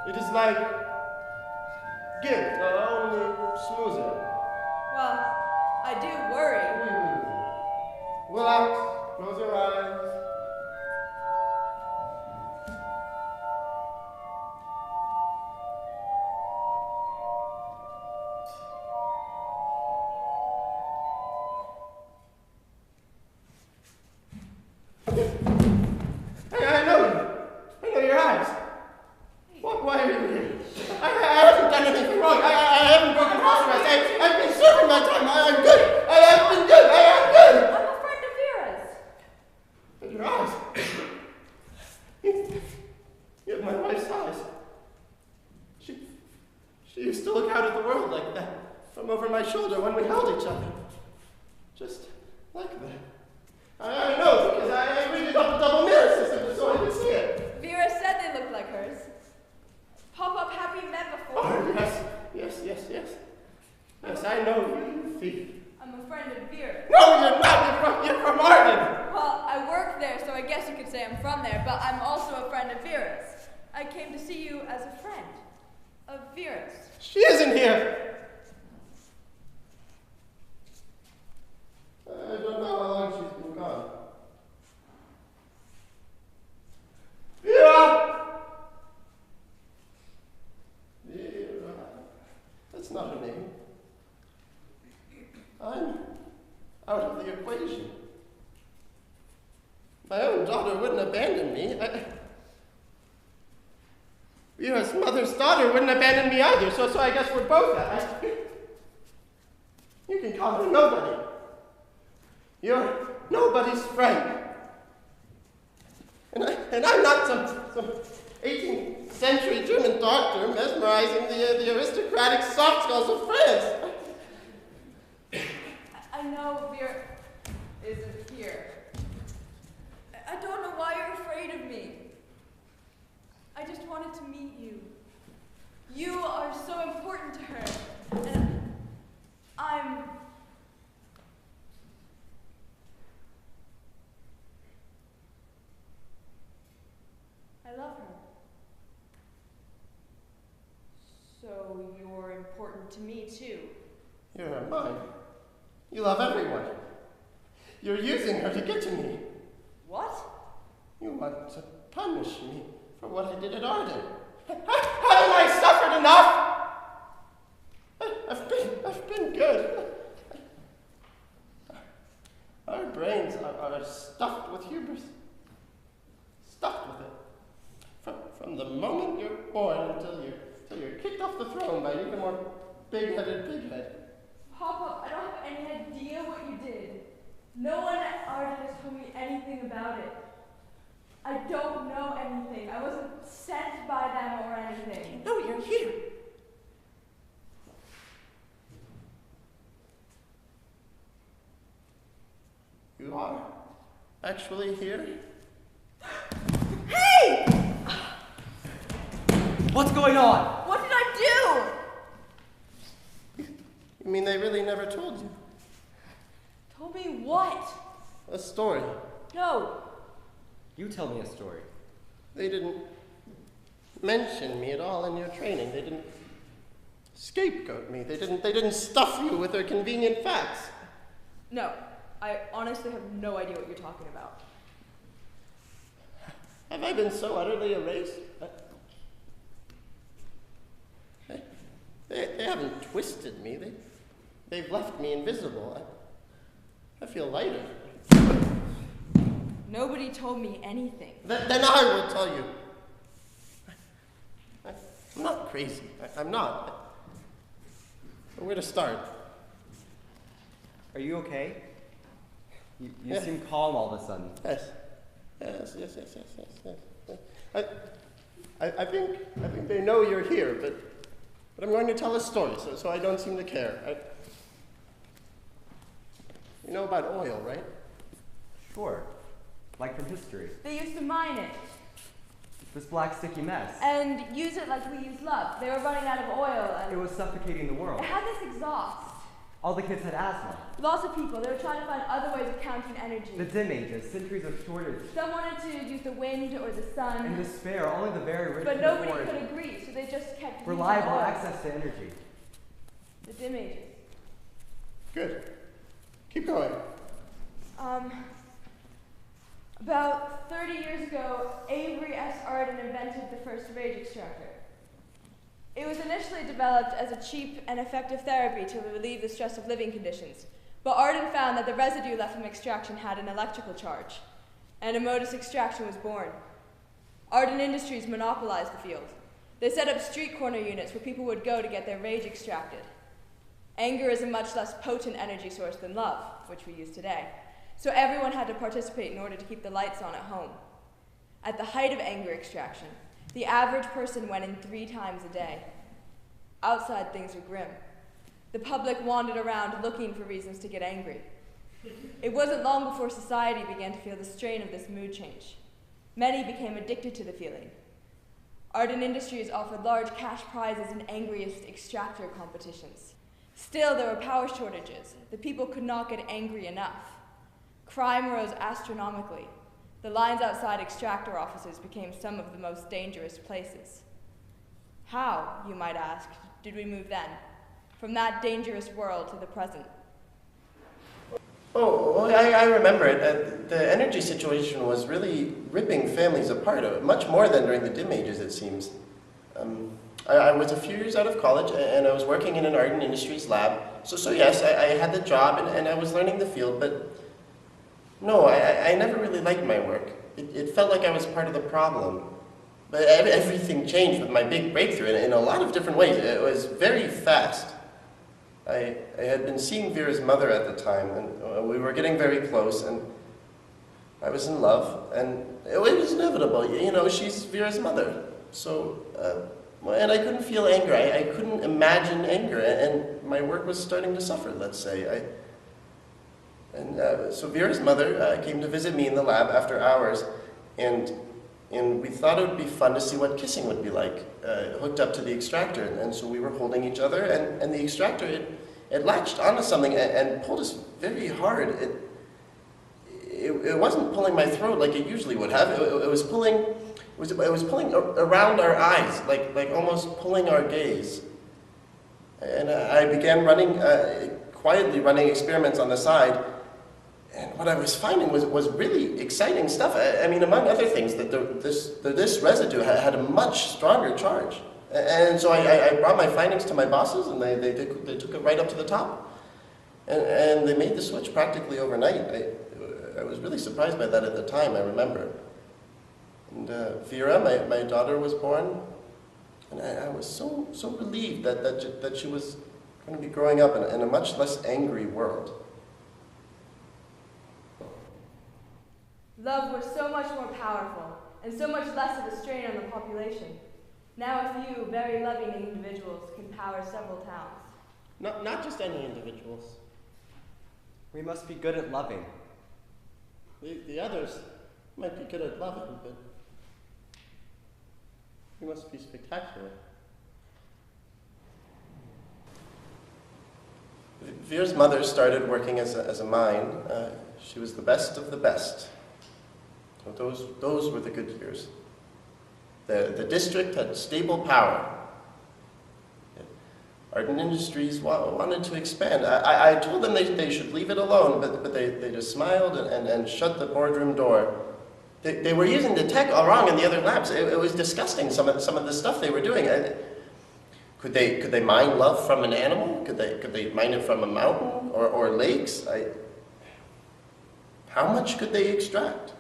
It is like guilt, only smoother. Well, I do worry. Relax, close your eyes. I know your eyes. Why are you here? I haven't done anything wrong. I haven't broken phosphorus. I've been serving my time. I'm good. I have been good. I am good. I'm a friend of Vera's. And your eyes. You have my wife's eyes. She used to look out at the world like that, from over my shoulder when we held each other. Just like that. I know, because I read it up the double mirror system so I could see it. Vera said they looked like hers. Pop-Up, have we met before? Oh, yes. Yes, I know you, thief. I'm a friend of Vera. No, you're not. You're from Arden. Well, I work there, so I guess you could say I'm from there, but I'm also a friend of Vera's. I came to see you as a friend of Vera's. She isn't here. I don't know how long she's been gone. Vera! That's not her name. I'm out of the equation. My own daughter wouldn't abandon me. Vera's mother's daughter wouldn't abandon me either, so I guess we're both out. You can call her nobody. You're nobody's friend. And I'm not some 18th century German doctor mesmerizing the aristocratic soft skulls of France. I know Vera isn't here. I don't know why you're afraid of me. I just wanted to meet you. You are so important to her. And I love her. So you're important to me too. You're mine. You love everyone. You're using her to get to me. What? You want to punish me for what I did at Arden. Haven't I suffered enough? I've been good. Our brains are stuffed with hubris. Stuffed with it. From the moment you're born until you're kicked off the throne by even more big-headed pighead. Papa, I don't have any idea what you did. No one at Arden has told me anything about it. I don't know anything. I wasn't sent by them or anything. No, you're here. You are actually here? Hey! What's going on? What did I You mean they really never told you? Told me what? A story. No. You tell me a story. They didn't mention me at all in your training. They didn't scapegoat me. They didn't stuff you with their convenient facts. No, I honestly have no idea what you're talking about. Have I been so utterly erased? They haven't twisted me. They've left me invisible. I feel lighter. Nobody told me anything. Then I will tell you. I'm not crazy. I'm not. But where to start? Are you okay? You Yeah. seem calm all of a sudden. Yes. I think they know you're here, but I'm going to tell a story, so I don't seem to care. You know about oil, right? Sure. Like from history. They used to mine it This black sticky mess. and use it like we use love. They were running out of oil It and was suffocating the world. it had this exhaust. All the kids had asthma. Lots of people, they were trying to find other ways of counting energy. The dim ages, centuries of shortage. Some wanted to use the wind or the sun, And despair, only the very rich but could nobody afford could agree, so they just kept using reliable oil. access to energy. The dim ages. Good. Keep going. About 30 years ago, Avery S. Arden invented the first rage extractor. It was initially developed as a cheap and effective therapy to relieve the stress of living conditions, but Arden found that the residue left from extraction had an electrical charge, and a modus extraction was born. Arden Industries monopolized the field. They set up street corner units where people would go to get their rage extracted. Anger is a much less potent energy source than love, which we use today. So everyone had to participate in order to keep the lights on at home. At the height of anger extraction, the average person went in 3 times a day. Outside, things were grim. The public wandered around looking for reasons to get angry. It wasn't long before society began to feel the strain of this mood change. Many became addicted to the feeling. Arden Industries offered large cash prizes in angriest extractor competitions. Still, there were power shortages. The people could not get angry enough. Crime rose astronomically. The lines outside extractor offices became some of the most dangerous places. How, you might ask, did we move then? From that dangerous world to the present? Oh, well, I remember it. The energy situation was really ripping families apart, much more than during the dim ages, it seems. I was a few years out of college, and I was working in an Arden Industries lab. So yes, I had the job, and I was learning the field, but no, I never really liked my work. It felt like I was part of the problem. But everything changed with my big breakthrough in a lot of different ways. It was very fast. I had been seeing Vera's mother at the time, and we were getting very close, and I was in love, and it was inevitable. You know, she's Vera's mother. So, and I couldn't feel anger. I couldn't imagine anger, and my work was starting to suffer, let's say. So Vera's mother came to visit me in the lab after hours, and we thought it would be fun to see what kissing would be like, hooked up to the extractor. And so we were holding each other, and the extractor, it latched onto something and pulled us very hard. It wasn't pulling my throat like it usually would have. It was pulling around our eyes, like almost pulling our gaze. And I began quietly running experiments on the side. And what I was finding was really exciting stuff. I mean, among other things, that this residue had a much stronger charge. And so I brought my findings to my bosses, and they took it right up to the top. And they made the switch practically overnight. I was really surprised by that at the time, I remember. And Vera, my daughter, was born. And I was so relieved that she was going to be growing up in a much less angry world. Love was so much more powerful, and so much less of a strain on the population. Now a few very loving individuals can power several towns. Not just any individuals. We must be good at loving. The others might be good at loving, but we must be spectacular. Vera's mother started working as a mine. She was the best of the best. Those were the good years. The district had stable power. Ardent Industries wanted to expand. I told them they should leave it alone, but they just smiled and shut the boardroom door. They were using the tech all wrong in the other labs. It was disgusting, some of the stuff they were doing. Could they mine love from an animal? Could they mine it from a mountain or lakes? How much could they extract?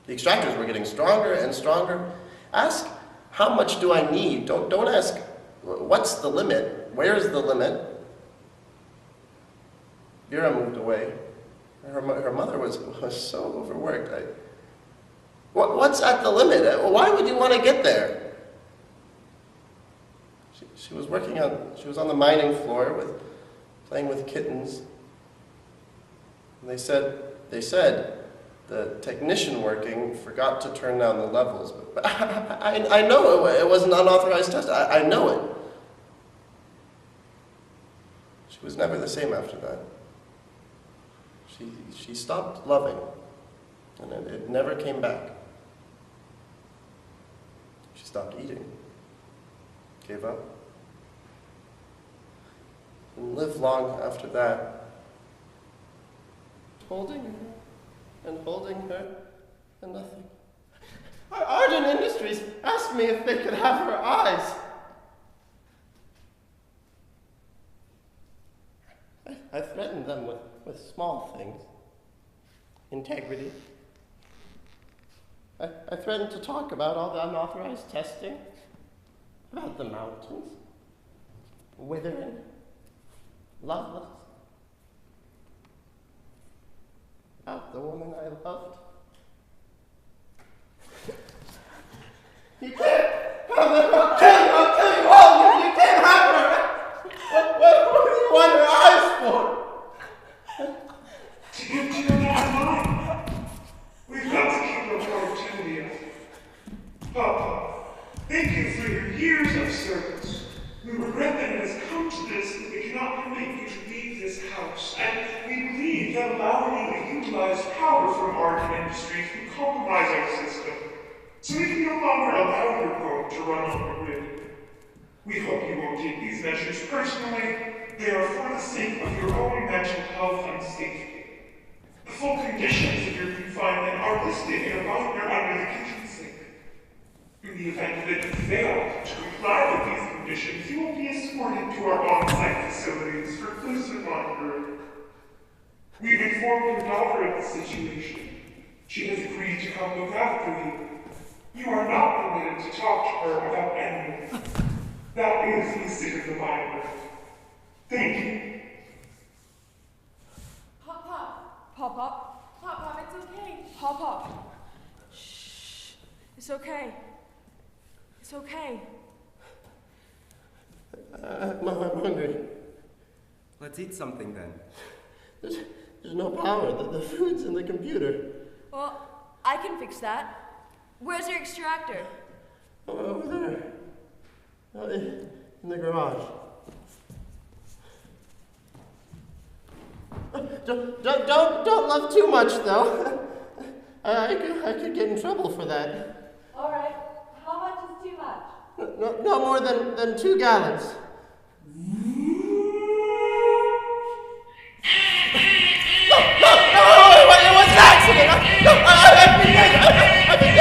The extractors were getting stronger and stronger. Ask, how much do I need? Don't ask, what's the limit? Where's the limit? Vera moved away. Her mother was so overworked. What's at the limit? Why would you want to get there? She was on the mining floor playing with kittens. And they said the technician working forgot to turn down the levels. But I know it was an unauthorized test. I know it. She was never the same after that. She stopped loving, and it never came back. She stopped eating, gave up, and lived long after that. Holding her, and nothing. Ardent Industries asked me if they could have her eyes. I threatened them with small things. Integrity. I threatened to talk about all the unauthorized testing, about the mountains, withering, loveless, about the woman I loved. You can't have her! I'll kill you all! You can't have her! What do you want her eyes for? To give to your mine. We've got to keep our productivity up. Papa, thank you for your years of service. We regret that it has come to this that we cannot permit you to leave this house, and we believe that allowing you to utilize power from Ardent Industries will compromise our system, so we can no longer allow your probe to run on the grid. We hope you won't take these measures personally. They are for the sake of your own mental health and safety. The full conditions of your confinement are listed in a binder under the kitchen sink. In the event that you fail to comply with these conditions, you will be escorted to our on-site facilities for closer monitoring. We've informed your daughter of the situation. She has agreed to come look after you. You are not permitted to talk to her about anything. That is listed in the binder. Thank you. Pop, it's okay. Pop. Shh. It's okay. It's okay. I'm hungry. Let's eat something then. There's no power. The food's in the computer. Well, I can fix that. Where's your extractor? Over there. In the garage. Don't love too much, though. I could get in trouble for that. All right. How much is too much? No more than 2 gallons. No! It was an accident! No! I've been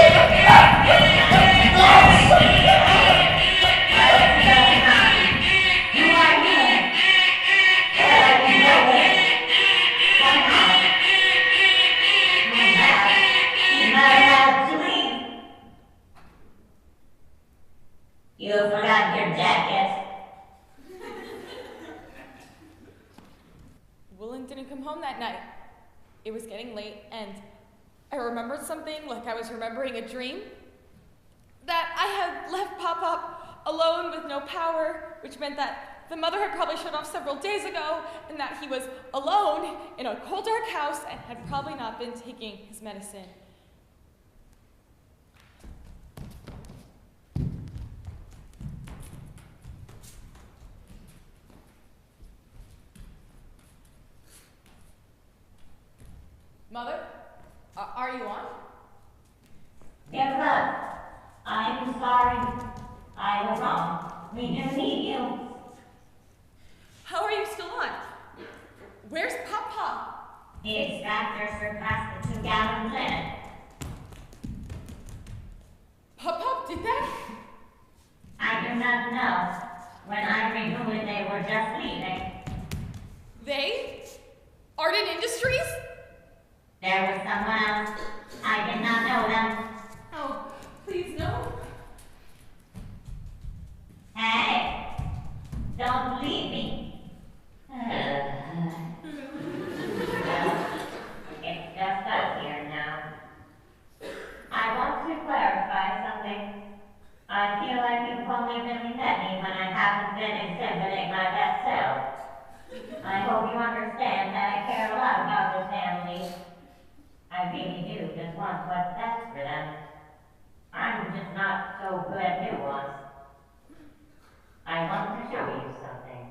You forgot your jacket. Woolen didn't come home that night. It was getting late, and I remembered something like I was remembering a dream. That I had left Pop alone with no power, which meant that the mother had probably shut off several days ago, and that he was alone in a cold, dark house and had probably not been taking his medicine. Mother, are you on? Give up. I'm sorry. I was wrong. We do need you. How are you still on? Where's Papa? The extractor surpassed the 2-gallon limit. Papa did that? I do not know. When I renewed it, they were just leaving. They? Arden Industries? There was someone else. I did not know them. Oh, please no. Hey, don't leave me. It's just us here now. I want to clarify something. I feel like you've only really met me when I haven't been exhibiting my best self. I hope you understand that I care a lot about this family. I really do just want what's best for them. I'm just not so good at nuance. I want to show you something.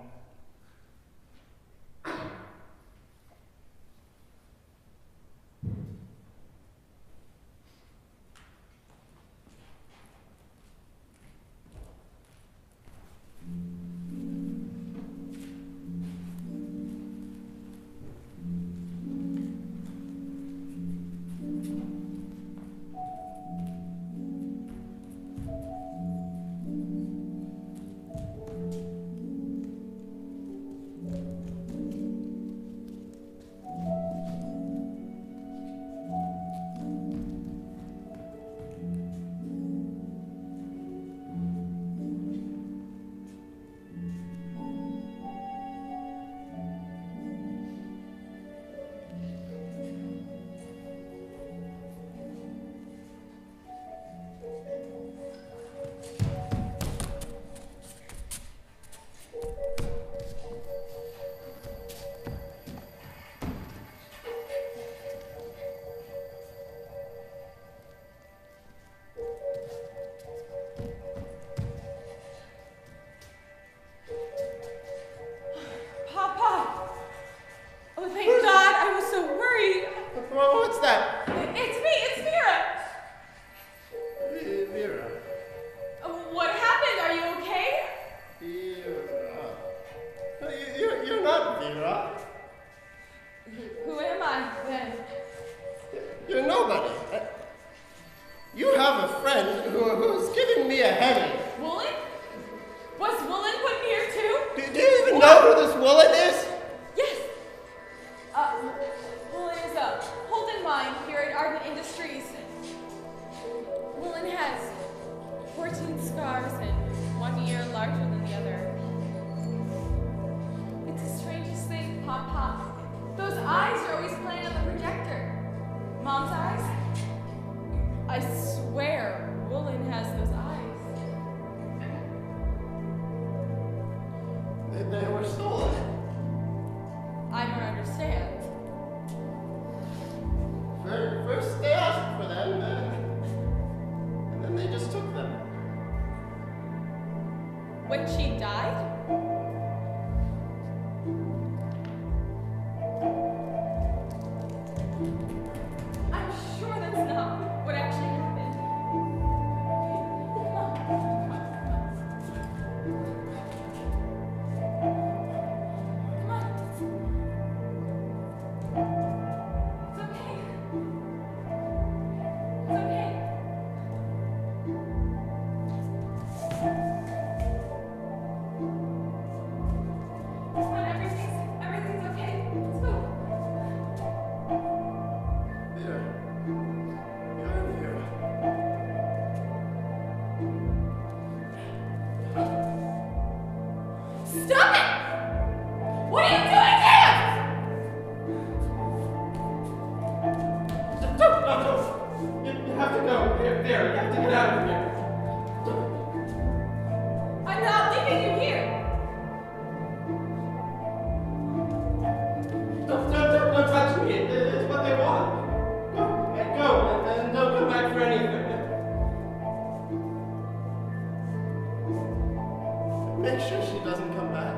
What's that? It's me, it's Vera. Vera. What happened? Are you okay? Vera. You're not Vera. Who am I then? You're nobody. You have a friend who's giving me a headache. Woolen? Was Woolen put here too? Do you even know who this Woolen is? Yes. Woolen is a Holden mine here at Arden Industries. Woolen has 14 scars and one ear larger than the other. It's the strangest thing, Pop. Those eyes are always playing on the projector. Mom's eyes? I swear, Woolen has those eyes. They were stolen. I don't understand. First they asked for them, and then they just took them. When she died? I'm sure that's not what actually happened. Come on. It's okay. It's okay. Come on, everything's okay. Let's go. Vera. You're Vera. Stop it! What are you doing here? No. You have to go. Vera, you have to get out of here. I'm not leaving you here. Don't touch me. It's what they want. Go, and don't come back for anything. Make sure she doesn't come back.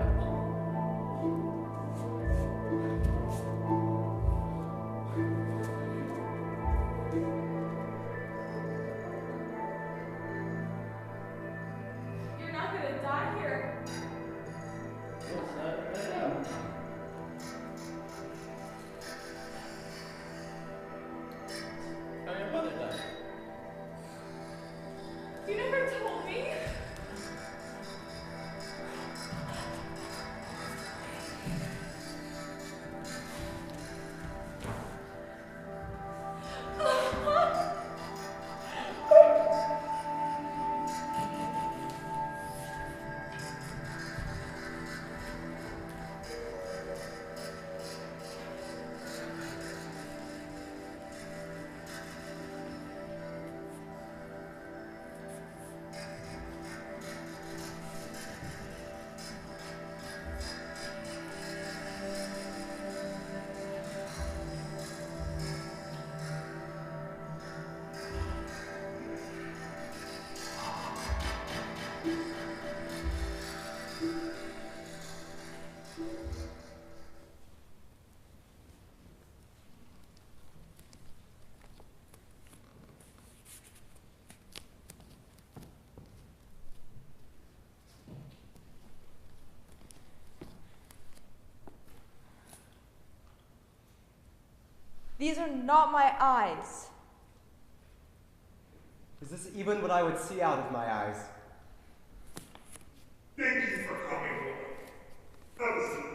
These are not my eyes. Is this even what I would see out of my eyes? Thank you for coming over. Have a seat.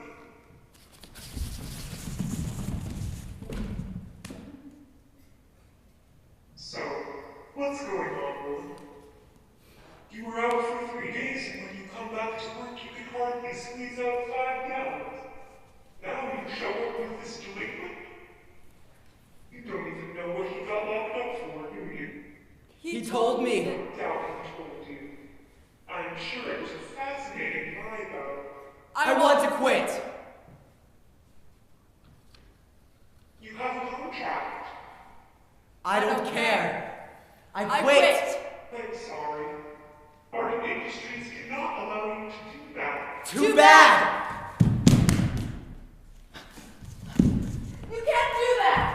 So, what's going on, Woolen? You were out for 3 days, and when you come back to work, you can hardly squeeze out 5 gallons. Now you show up with this delinquent? You don't even know what he got locked up for, do you? He told me. No doubt he told you. I'm sure it was a fascinating lie, though. I want to quit. You have a contract. I don't care. I quit. I'm sorry. Art Industries cannot allow you to do that. Too bad. You can't do that!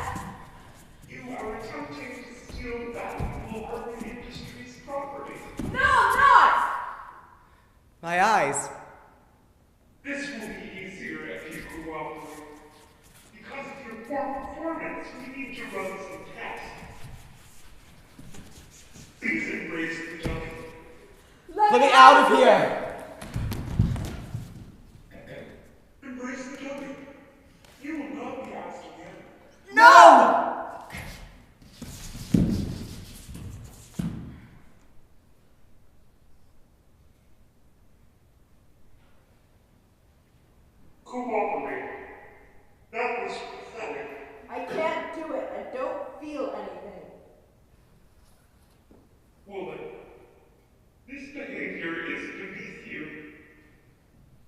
You are attempting to steal valuable Art Industries property. No, I'm not! My eyes. This will be easier if you cooperate. Because of your poor performance, we need to run some tests. Please embrace the dummy. Let me out of here. Embrace the dummy. You will not be asked again. No! Cooperate. That was pathetic. I can't do it. I don't feel anything. Woolen, this behavior is beneath you.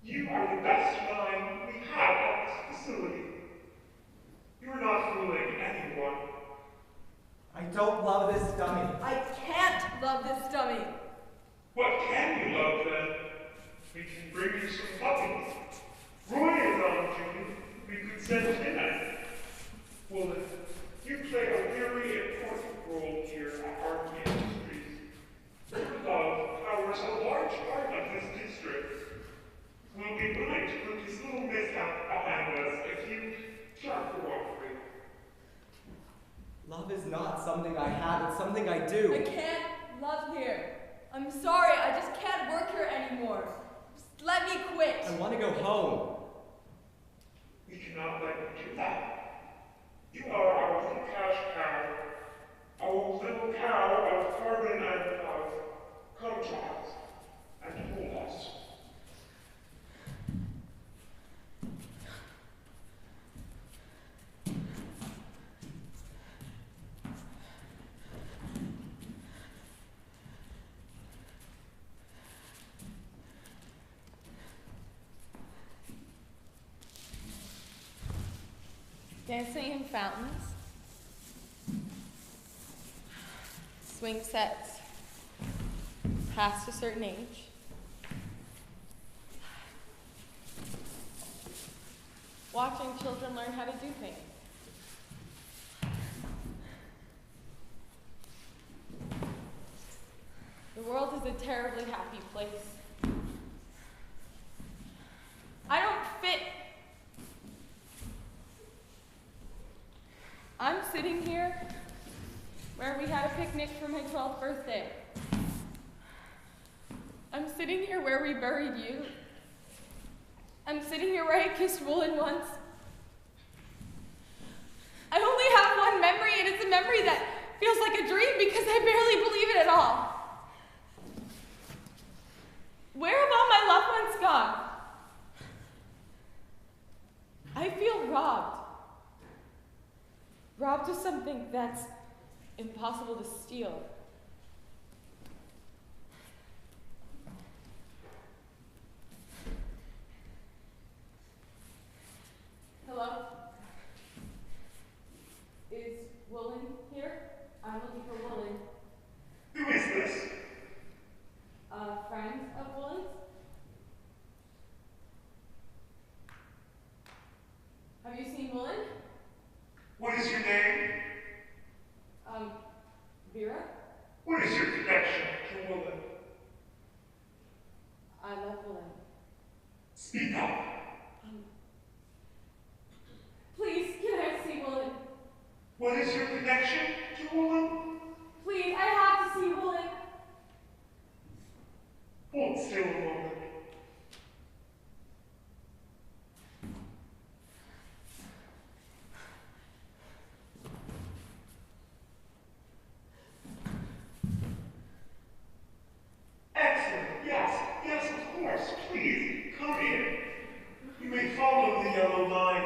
You are the best mind we have at this facility. You're not fooling anyone. I don't love this dummy. I can't love this dummy. What can you love then? We can bring you some puppies. Roy is on duty. We could send him in. Woolen, you play a very important role here at Art Industries. Your love powers a large part of this district. We'll be willing to put this little mishap behind us if you shall cooperate. Love is not something I have, it's something I do. I can't love here. I'm sorry, I just can't work here anymore. Just let me quit. I want to go home. We cannot let you do that. You are our little cash cow. Our little cow of carbon and of contracts. And hold us. Dancing in fountains, swing sets past a certain age, watching children learn how to do things. The world is a terribly happy place. I don't fit. I'm sitting here where we had a picnic for my 12th birthday. I'm sitting here where we buried you. I'm sitting here where I kissed Woolen once. I only have one memory, and it's a memory that feels like a dream because I barely believe it at all. Where have all my loved ones gone? I feel robbed. Robbed of something that's impossible to steal. Hello? Is Woolen here? I'm looking for Woolen. Who is this? A friend of Woolen's? Have you seen Woolen? What is your name? Vera? What is your connection to Woolen? I love Woolen. Speak up. Please, can I see Woolen? connection to Woolen? Please, I have to see Woolen. Hold still a moment. Excellent. Yes, of course. Please, come in. You may follow the yellow line.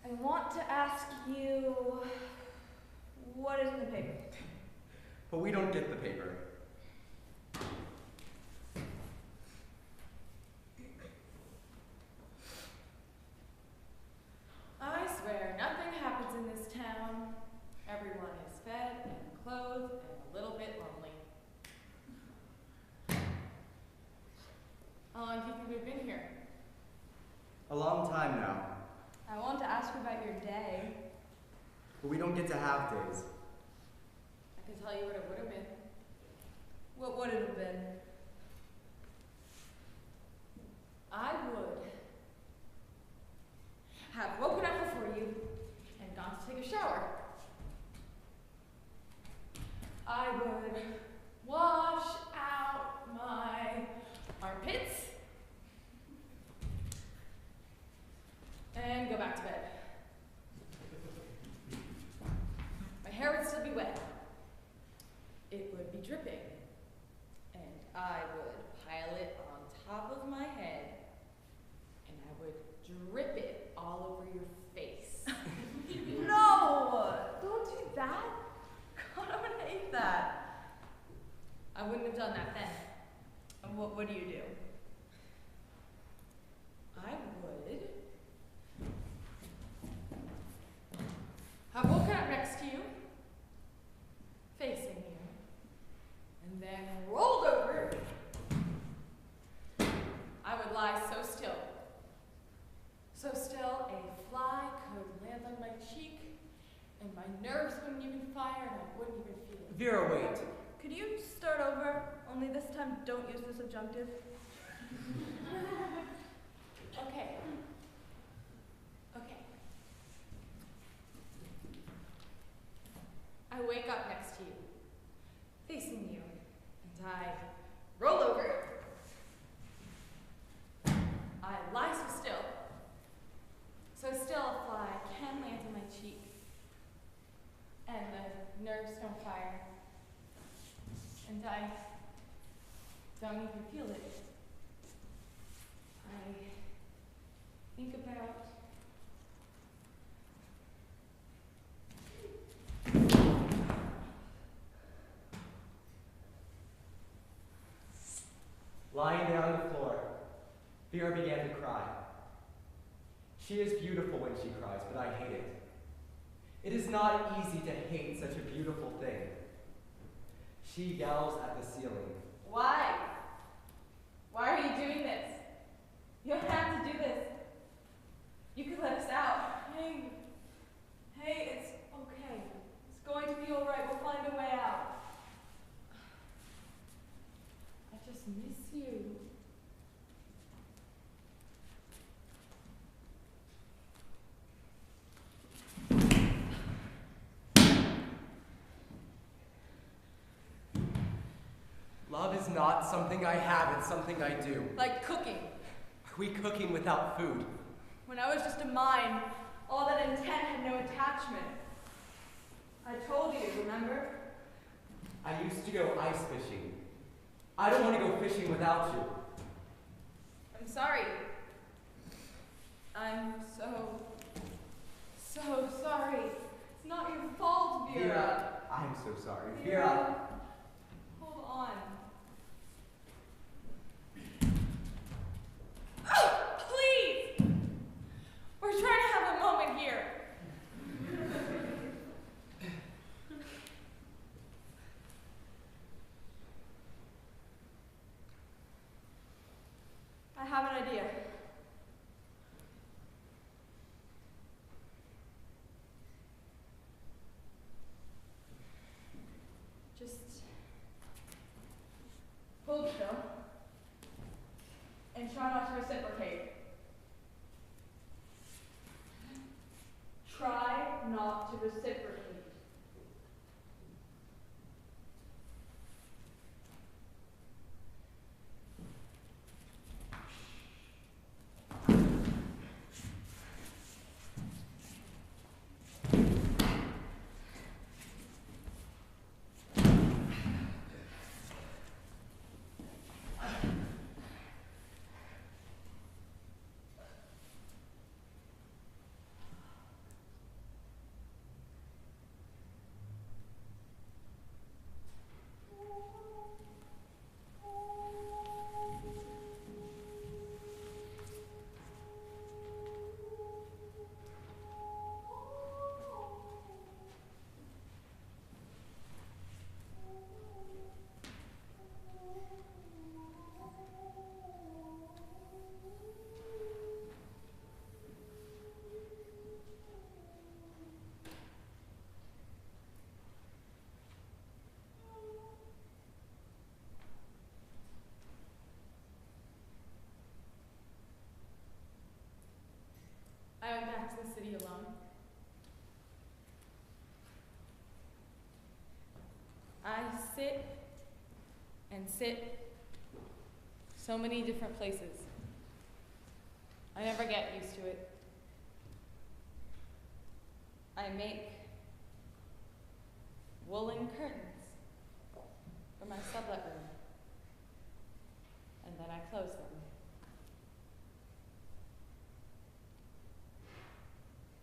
I want to ask you, what is in the paper? But we don't get the paper. How long do you think we've been here? A long time now. I want to ask you about your day. But we don't get to have days. I can tell you what it would have been. What would it have been? I would have woken up before you and gone to take a shower. I would wash out my armpits and go back to bed. My hair would still be wet. It would be dripping. And I would pile it on top of my head and I would drip it all over your face. No! Don't do that. God, I would hate that. I wouldn't have done that then. And what do you do? I would have woken up next to you, facing you, and then rolled over. I would lie so still. So still a fly could land on my cheek, and my nerves wouldn't even fire, and I wouldn't even feel it. Vera, wait. Could you start over? Only this time don't use the subjunctive. Okay. Okay. I wake up next to you, facing you, and I roll over. I lie so still. So still a fly can land on my cheek, and the nerves don't fire, and I don't even feel it. I think about Lying there on the floor, Vera began to cry. She is beautiful when she cries, but I hate it. It is not easy to hate such a beautiful thing. She yells at the ceiling. why? Why are you doing this? You don't have to do this. You could let us out. Hey, it's okay. It's going to be all right. We'll find a way out. I just miss you. Love is not something I have, it's something I do. Like cooking. Are we cooking without food? When I was just a mine, all that intent had no attachment. I told you, remember? I used to go ice fishing. I don't want to go fishing without you. I'm sorry. I'm so sorry. It's not your fault, Vera. I'm so sorry. Vera. Hold on. Oh, please! We're trying to have a moment here. I have an idea. Just hold still and try not to reciprocate. Try not to reciprocate. sit so many different places. I never get used to it. I make woolen curtains for my sublet room, and then I close them.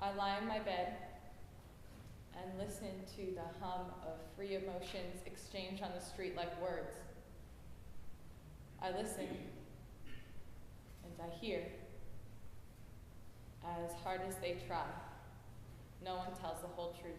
I lie in my bed and listen to the hum of free emotions exchanged on the street like words. I listen, and I hear. As hard as they try, no one tells the whole truth.